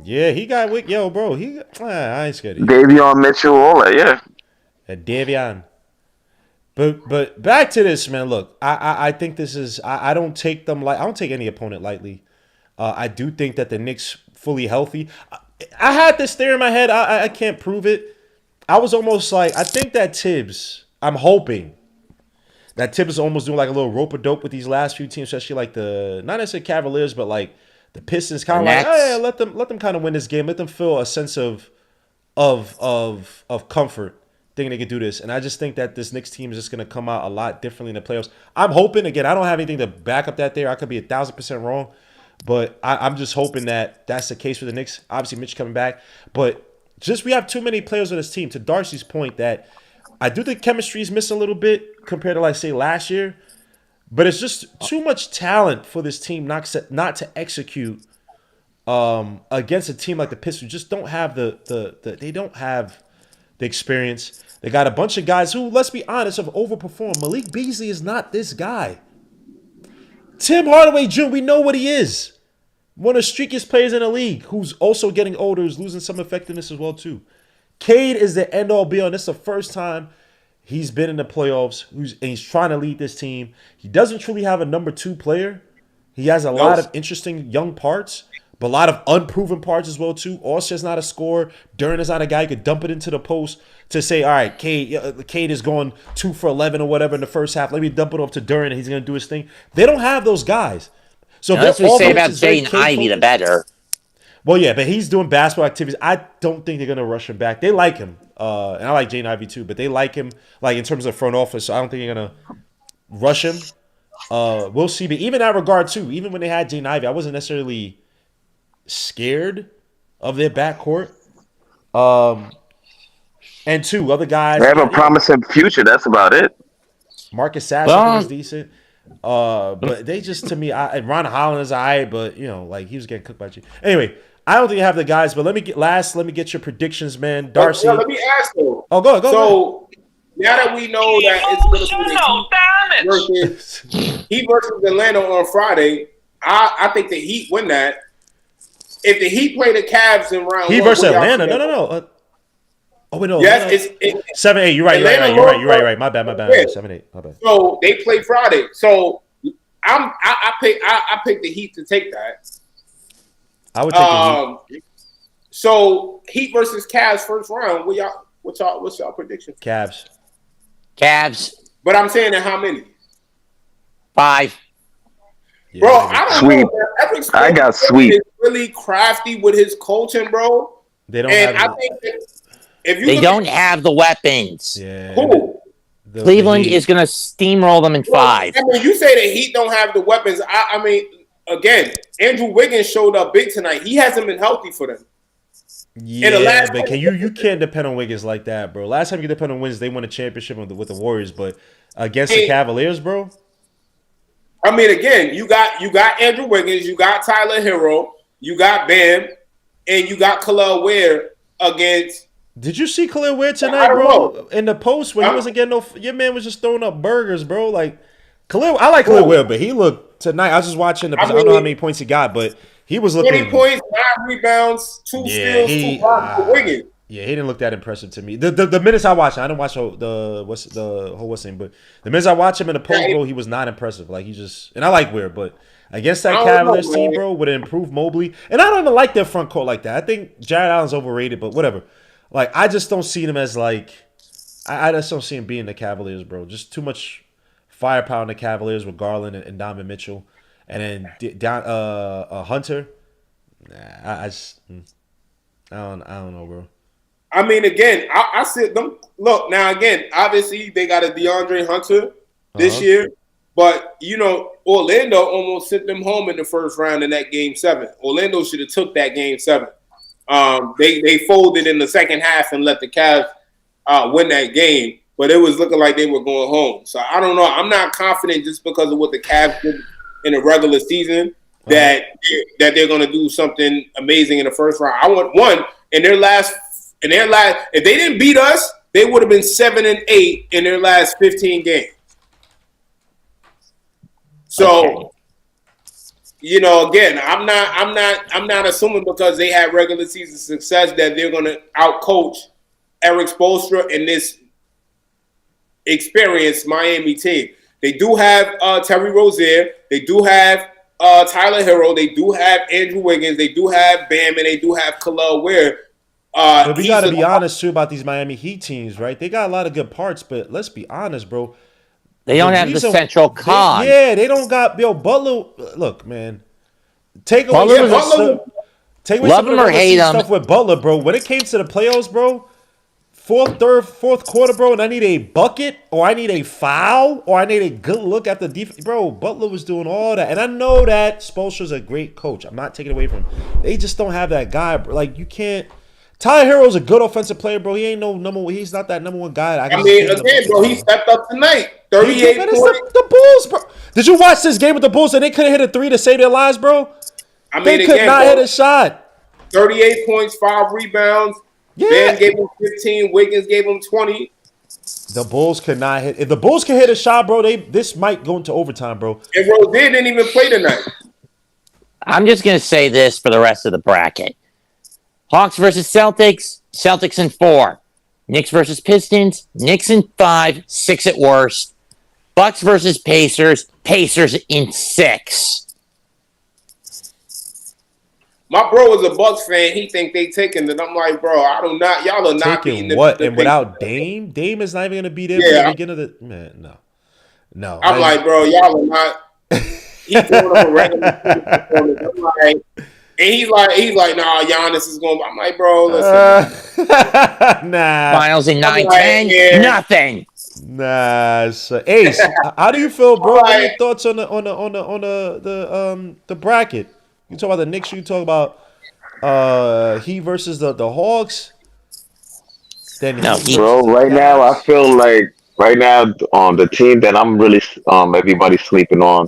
Yeah, he got bro. I ain't scared of you. Davion Mitchell, all that, yeah. Davion. But back to this, man. Look, I think this is. I don't take them I don't take any opponent lightly. I do think that the Knicks fully healthy. I had this theory in my head. I can't prove it. I was almost like, I think that Tibbs. I'm hoping that Tibbs is almost doing like a little rope-a-dope with these last few teams, especially like not necessarily Cavaliers, but like the Pistons. Kind of like, hey, let them kind of win this game. Let them feel a sense of comfort, thinking they could do this. And I just think that this Knicks team is just going to come out a lot differently in the playoffs. I'm hoping, again, I don't have anything to back up that there. I could be 1,000% wrong. But I'm just hoping that that's the case for the Knicks. Obviously, Mitch coming back. But just we have too many players on this team. To Darcy's point, that I do think chemistry is missing a little bit compared to, like, say, last year. But it's just too much talent for this team not to execute against a team like the Pistons. Just don't have they don't have the experience. They got a bunch of guys who, let's be honest, have overperformed. Malik Beasley is not this guy. Tim Hardaway Jr., we know what he is. One of the streakiest players in the league, who's also getting older, is losing some effectiveness as well, too. Cade is the end-all, be-all. This is the first time he's been in the playoffs, and he's trying to lead this team. He doesn't truly have a number 2 player. He has a lot of interesting young parts, but a lot of unproven parts as well, too. Austin's not a scorer. Duren is not a guy who could dump it into the post to say, all right, Cade is going 2 for 11 or whatever in the first half. Let me dump it off to Duren and he's going to do his thing. They don't have those guys. So the less we say about Jaden Ivey, the better. Well, yeah, but he's doing basketball activities. I don't think they're going to rush him back. They like him. And I like Jaden Ivey too, but they like him like in terms of front office. So I don't think they're going to rush him. We'll see. But even in that regard too, even when they had Jaden Ivey, I wasn't necessarily scared of their backcourt. And two other guys. They have a promising future. That's about it. Marcus Sash, I think, is decent. But they just, to me, Ron Holland is all right, but, like, he was getting cooked by G. Anyway, I don't think you have the guys, but let me get your predictions, man. Darcy. Let me ask you. Oh, go. So, now that we know that it's going to be the Heat versus Atlanta on Friday, I think the Heat win that. If the Heat play the Cavs in round Heat one, versus Atlanta? No. Oh, wait, no. Yes, it's 7-8. You're right. You're right. My bad. Yeah. 7-8. My bad. So they play Friday. So I pick the Heat to take that. I would take the Heat. So Heat versus Cavs first round. What's y'all prediction? Cavs. But I'm saying that how many? 5. Yeah, bro, I don't sweep. know. I got sweep. Is really crafty with his coaching, bro. They don't and have I think that if you they don't have the weapons. Yeah. Who? Cleveland is going to steamroll them in 5. I mean, you say the Heat don't have the weapons. I mean, again, Andrew Wiggins showed up big tonight. He hasn't been healthy for them. Yeah, but you can't depend on Wiggins like that, bro. Last time you depend on Wiggins, they won a championship with the Warriors, but against the Cavaliers, bro. I mean, again, you got Andrew Wiggins, you got Tyler Hero, you got Bam, and you got Khalil Ware against. Did you see Khalil Ware tonight, bro? In the post when he wasn't getting no, your man was just throwing up burgers, bro. Like I like Khalil Ware, but he looked tonight. I was just watching. I don't know how many points he got, but he was looking 20 points, 9 rebounds, 2 steals, 2 blocks for Wiggins. Yeah, he didn't look that impressive to me. The minutes I watched, I didn't watch the whole thing, but the minutes I watched him in the post, bro, he was not impressive. Like he just, and I like Ware, but against that Cavaliers team, bro, with an improved Mobley, and I don't even like their front court like that. I think Jared Allen's overrated, but whatever. Like I just don't see them as like, I just don't see him being the Cavaliers, bro. Just too much firepower in the Cavaliers with Garland and Donovan Mitchell, and then Hunter. Nah, I don't know, bro. I mean, again, I said them. Look, now again, obviously they got a DeAndre Hunter this year, but Orlando almost sent them home in the first round in that Game 7. Orlando should have took that Game 7. They folded in the second half and let the Cavs win that game, but it was looking like they were going home. So I don't know. I'm not confident just because of what the Cavs did in the regular season that they're going to do something amazing in the first round. I want one in their last. If they didn't beat us, they would have been 7-8 in their last 15 games. So, again, I'm not assuming because they had regular season success that they're going to outcoach Eric Spoelstra and this experienced Miami team. They do have Terry Rozier. They do have Tyler Hero. They do have Andrew Wiggins. They do have Bam, and they do have Khalil Ware. But we got to be honest, too, about these Miami Heat teams, right? They got a lot of good parts, but let's be honest, bro. They don't have the central con. They don't got Butler. Look, man. Take away Butler, some of the regular stuff with Butler, bro. When it came to the playoffs, bro, fourth quarter, bro, and I need a bucket or I need a foul or I need a good look at the defense. Bro, Butler was doing all that. And I know that Spoelstra's a great coach. I'm not taking it away from him. They just don't have that guy, bro. Like, you can't. Tyler Hero's a good offensive player, bro. He ain't no number one. He's not that number one guy. I mean, again, bro, he stepped up tonight. 38 points. The Bulls, bro. Did you watch this game with the Bulls and they couldn't hit a 3 to save their lives, bro? I mean, they could not hit a shot. 38 points, 5 rebounds. Yeah. Ben gave him 15. Wiggins gave him 20. The Bulls could not hit. If the Bulls can hit a shot, bro, this might go into overtime, bro. And Rozier didn't even play tonight. I'm just going to say this for the rest of the bracket. Hawks versus Celtics, Celtics in 4. Knicks versus Pistons, Knicks in 5, 6 at worst. Bucks versus Pacers, Pacers in 6. My bro is a Bucks fan. He think they taking it. I'm like, bro, y'all are not taking what? And without Dame? Dame is not even going to be there for the beginning of the... Man, no. I'm like, bro, y'all are not... He's throwing up a regular performance. I'm like... And he's like, nah, Giannis is going. I'm like, bro, listen. Miles in 9-10, nothing. Nah, so, Ace, how do you feel, bro? What are your thoughts on the bracket? You talk about the Knicks. You talk about Heat versus the Hawks. Then No, Heat he. Bro, versus the right now I Cavs. feel like the team that I'm really everybody's sleeping on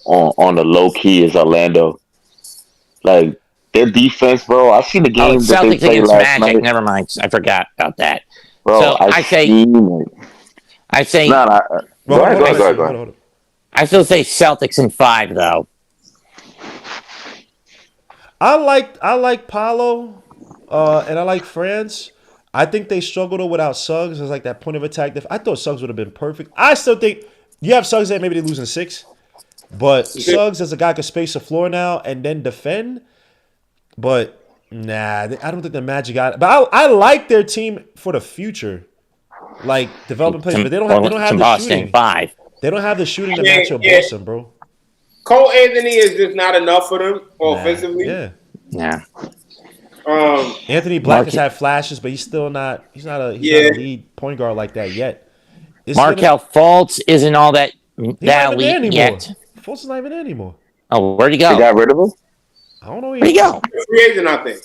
the low key is Orlando. Like their defense, bro. I seen the Oh, it's game that they Celtics played against last Magic. night, Never mind. I forgot about that. bro. So I seen it. I say, No, no. Well, Go ahead, go ahead, go ahead, go ahead. hold on. I still say Celtics in 5 though. I like Paolo, and I like France. I think they struggled without Suggs. It's like that point of attack. I thought Suggs would have been perfect. I still think you have Suggs there. Maybe they lose in 6, but Suggs as a guy could space the floor now and then defend. But nah, I don't think the Magic got it. But I like their team for the future, like developing players. But they don't have the Boston shooting. 5. They don't have the shooting to Yeah, match up yeah. Boston, bro. Cole Anthony is just not enough for them offensively. Yeah. Yeah. Anthony Black has Mark- had flashes, but he's not a Yeah. lead point guard like that yet. Markel Fultz isn't all that He's not even there elite anymore. yet. Fultz is not even there anymore. Oh, where'd he They go? got rid of him. I don't know. Where'd he go? Free agent, I think.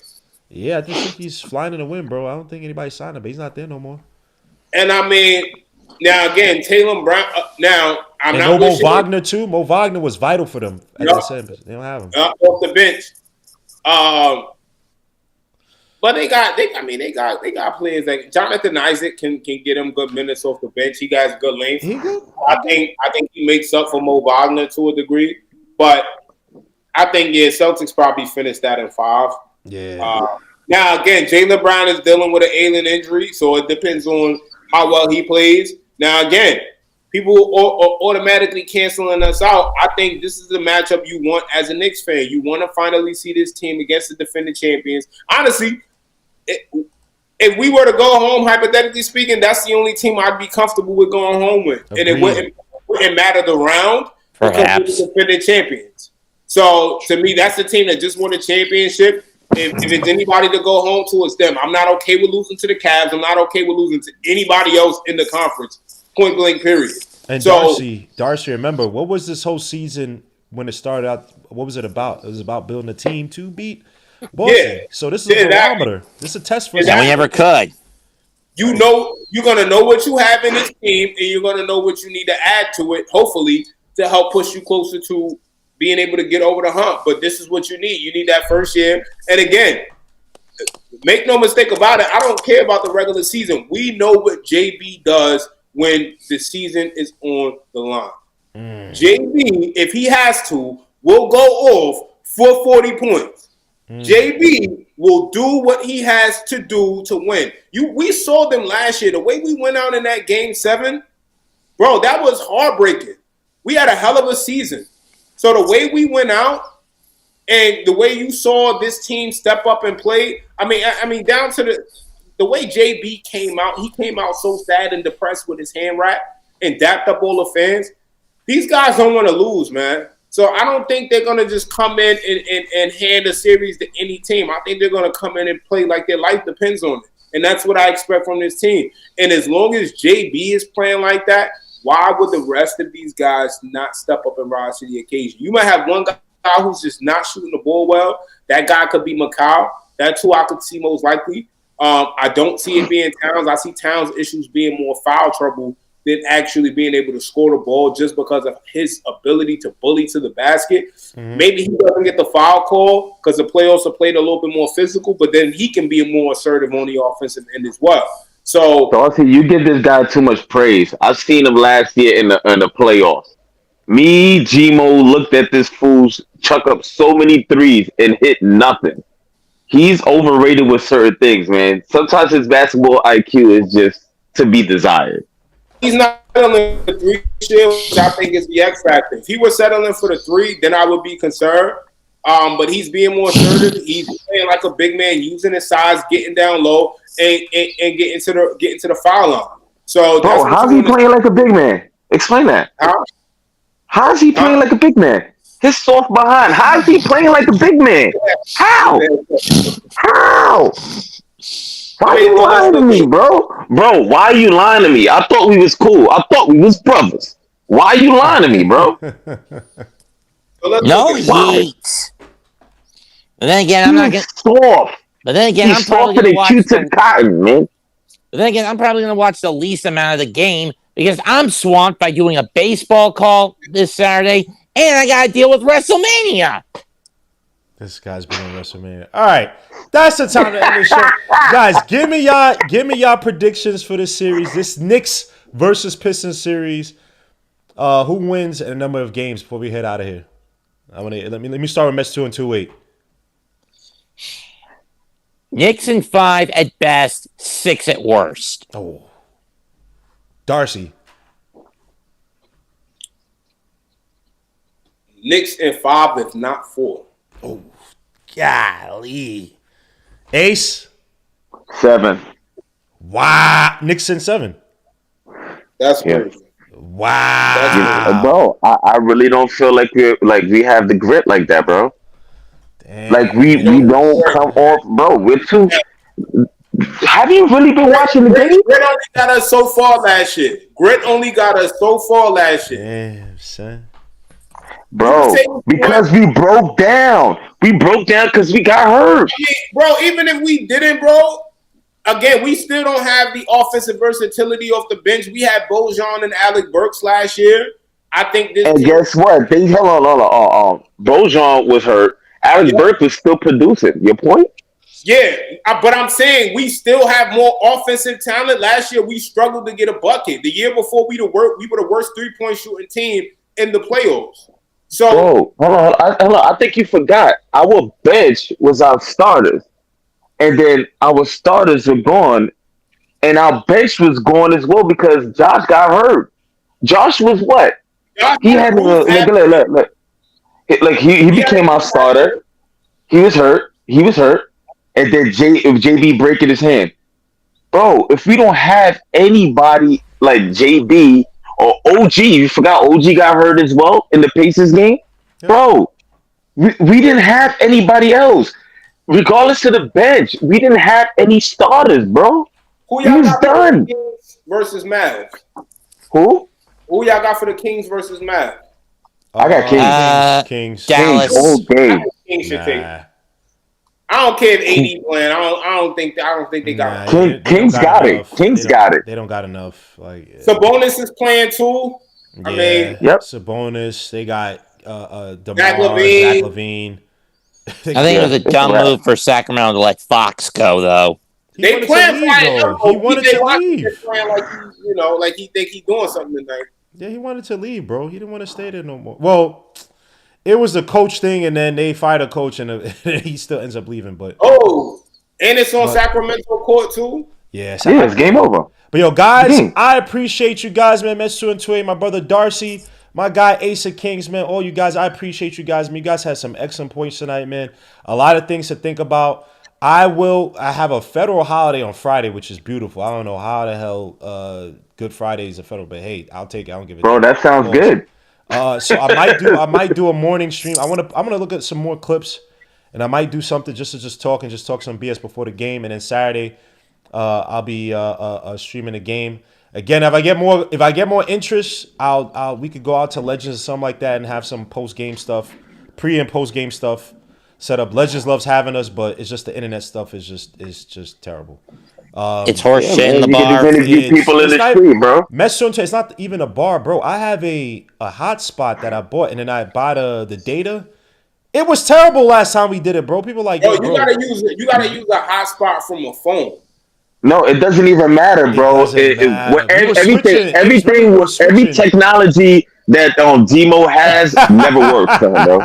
Yeah, I just think he's flying in the wind, bro. I don't think anybody signed him, but he's not there no more. And I mean, now again, Taylor Brown. Now I'm And not no Mo wishing Wagner too. Mo Wagner was vital for them. As Yup. I said, but they don't have him. off the bench. But they got players like Jonathan Isaac can get him good minutes off the bench. He got good length. He good. I think he makes up for Mo Wagner to a degree. But I think Celtics probably finished that in 5. Yeah. Now again, Jaylen Brown is dealing with an alien injury, so it depends on how well he plays. Now again, people are automatically canceling us out. I think this is the matchup you want as a Knicks fan. You want to finally see this team against the defending champions. Honestly, if we were to go home, hypothetically speaking, that's the only team I'd be comfortable with going home with. Agreed. And it wouldn't matter the round because Perhaps. we're the defending champions. So to me, that's the team that just won a championship. If it's anybody to go home to, it's them. I'm not okay with losing to the Cavs. I'm not okay with losing to anybody else in the conference. Point blank, period. And So, Darcy, remember, what was this whole season when it started out? What was it about? It was about building a team to beat Boston. Yeah. So this is a barometer. This is a test for us. And we never could. you know, you're going to know what you have in this team, and you're going to know what you need to add to it, hopefully, to help push you closer to being able to get over the hump. But this is what you need. You need that first year. And again, make no mistake about it, I don't care about the regular season. We know what JB does when the season is on the line. JB, if he has to, will go off for 40 points. JB will do what he has to do to win. We saw them last year. The way we went out in that game 7, bro, that was heartbreaking. We had a hell of a season. So the way we went out and the way you saw this team step up and play, I mean, down to the way JB came out, he came out so sad and depressed with his hand wrap and dapped up all the fans. These guys don't want to lose, man. So I don't think they're going to just come in and hand a series to any team. I think they're going to come in and play like their life depends on it. And that's what I expect from this team. And as long as JB is playing like that, why would the rest of these guys not step up and rise to the occasion? You might have one guy who's just not shooting the ball well. That guy could be Macau. That's who I could see most likely. I don't see it being Towns. I see Towns' issues being more foul trouble than actually being able to score the ball just because of his ability to bully to the basket. Maybe he doesn't get the foul call because the playoffs are played a little bit more physical, but then he can be more assertive on the offensive end as well. So Darcy, you give this guy too much praise. I've seen him last year in the playoffs. Me, Gmo looked at this fool chuck up so many threes and hit nothing. He's overrated with certain things, man. Sometimes his basketball IQ is just to be desired. he's not settling for the 3 shit, which I think is the X factor. If he was settling for the 3, then I would be concerned. But he's being more assertive. He's playing like a big man, using his size, getting down low, and getting to the foul line. So, bro, how's he playing like a big man? Explain that. How is he playing like a big man? His soft behind. How is he playing like a big man? How? How? Why are you lying to me, bro? Bro, why are you lying to me? I thought we was cool. I thought we was brothers. Why are you lying to me, bro? No Why? heat. But then again, I'm not He's gonna. soft. But then again, He's I'm probably softer gonna than watch Q-tip the. cotton, man. But then again, I'm probably gonna watch the least amount of the game because I'm swamped by doing a baseball call this Saturday, and I gotta deal with WrestleMania. This guy's been in WrestleMania. All right, that's the time to end the show, guys. Give me y'all predictions for this series. This Knicks versus Pistons series. Who wins and a number of games before we head out of here? Let me start with Mets 2-2-8. Knicks in 5 at best, 6 at worst. Oh, Darcy. Knicks in 5, if not 4. Oh, golly. Ace. 7. Wow. Knicks in 7. That's crazy. Wow. Bro, I really don't feel like we have the grit like that, bro. Damn. Like we don't come off, bro. We're too. Have you really been watching the game? Grit only got us so far last year. Damn, son. Bro, because we broke down. We broke down because we got hurt. I mean, bro, even if we didn't, bro, again, we still don't have the offensive versatility off the bench. We had Bojan and Alec Burks last year. I think this. And guess what? Hold on. Bojan was hurt. Alex Burke was still producing. Your point? Yeah, but I'm saying we still have more offensive talent. Last year, we struggled to get a bucket. The year before, we were the worst 3-point shooting team in the playoffs. So, bro, hold on. I think you forgot. Our bench was our starters. And then our starters were gone. And our bench was gone as well because Josh got hurt. Josh was what? He had look. Like he became our starter. He was hurt. And then JB breaking his hand. Bro, if we don't have anybody like JB or OG, you forgot OG got hurt as well in the Pacers game? Bro, we didn't have anybody else. Regardless of the bench, we didn't have any starters, bro. Who y'all got done. for the Kings versus Mavs? Who y'all got for the Kings versus Mavs? I got Kings. Dallas. Okay. Kings should take. I don't care if AD playing. I don't think they got it. Kings got it. Kings got it. They don't got enough. Like Sabonis is playing too. I mean, Sabonis. They got DeMar, Zach LaVine. I think it was a dumb move for Sacramento to let Fox go, though. They playing fine. He wanted to leave. Playing like like he think he's doing something tonight. Yeah, he wanted to leave, bro. He didn't want to stay there no more. Well, it was the coach thing, and then they fired a coach, and he still ends up leaving. But and it's on Sacramento court too. Yeah, it's game over. But yo, guys, I appreciate you guys, man. Mets 2-2-8, my brother Darcy, my guy Ace of Kings, man. All you guys, I appreciate you guys. Man, you guys had some excellent points tonight, man. A lot of things to think about. I have a federal holiday on Friday, which is beautiful. I don't know how the hell Good Friday is a federal, but hey, I'll take it. I don't give a bro. That sounds good. So I might do a morning stream. I'm gonna look at some more clips, and I might do something just to talk some BS before the game, and then Saturday, I'll be streaming the game again. If I get more interest, we could go out to Legends or something like that and have some post game stuff, pre and post game stuff set up. Legends loves having us, but it's just the internet stuff is just terrible. It's horse shit in the bar. People in the street, bro. It's not even a bar, bro. I have a hotspot that I bought, and then I bought the data. It was terrible last time we did it, bro. People like, you gotta use it. You gotta use a hotspot from a phone. No, it doesn't even matter, bro. Every technology that Demo has never works, bro.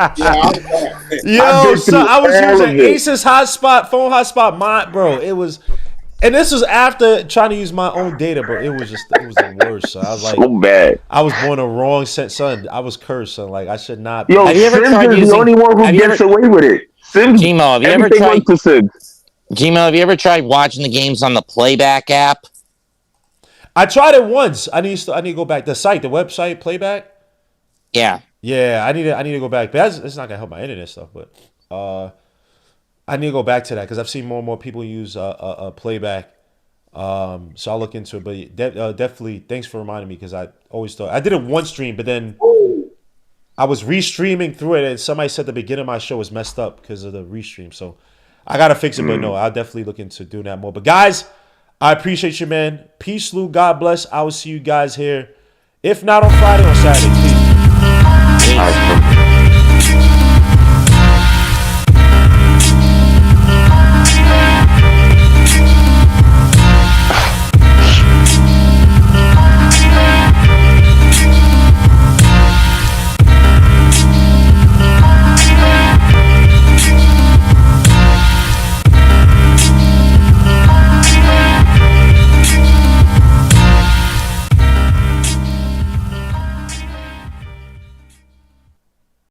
Yo, so I was using Ace's hotspot, phone hotspot, bro. It was. And this was after trying to use my own data, bro. It was the worst. So I was like, so bad. I was born a wrong son. I was cursed, son. Like I should not. Yo, Sims is the only one who gets away with it. Sims, Gmo, have you ever tried watching the games on the playback app? I tried it once. I need to go back. The website, playback. Yeah. Yeah, I need to go back. But it's not gonna help my internet stuff. But I need to go back to that because I've seen more and more people use a playback. So I'll look into it. But definitely, thanks for reminding me because I always thought I did it one stream, but then I was restreaming through it, and somebody said the beginning of my show was messed up because of the restream. So I gotta fix it. But no, I'll definitely look into doing that more. But guys, I appreciate you, man. Peace, Lou. God bless. I will see you guys here, if not on Friday, on Saturday. Peace. All right,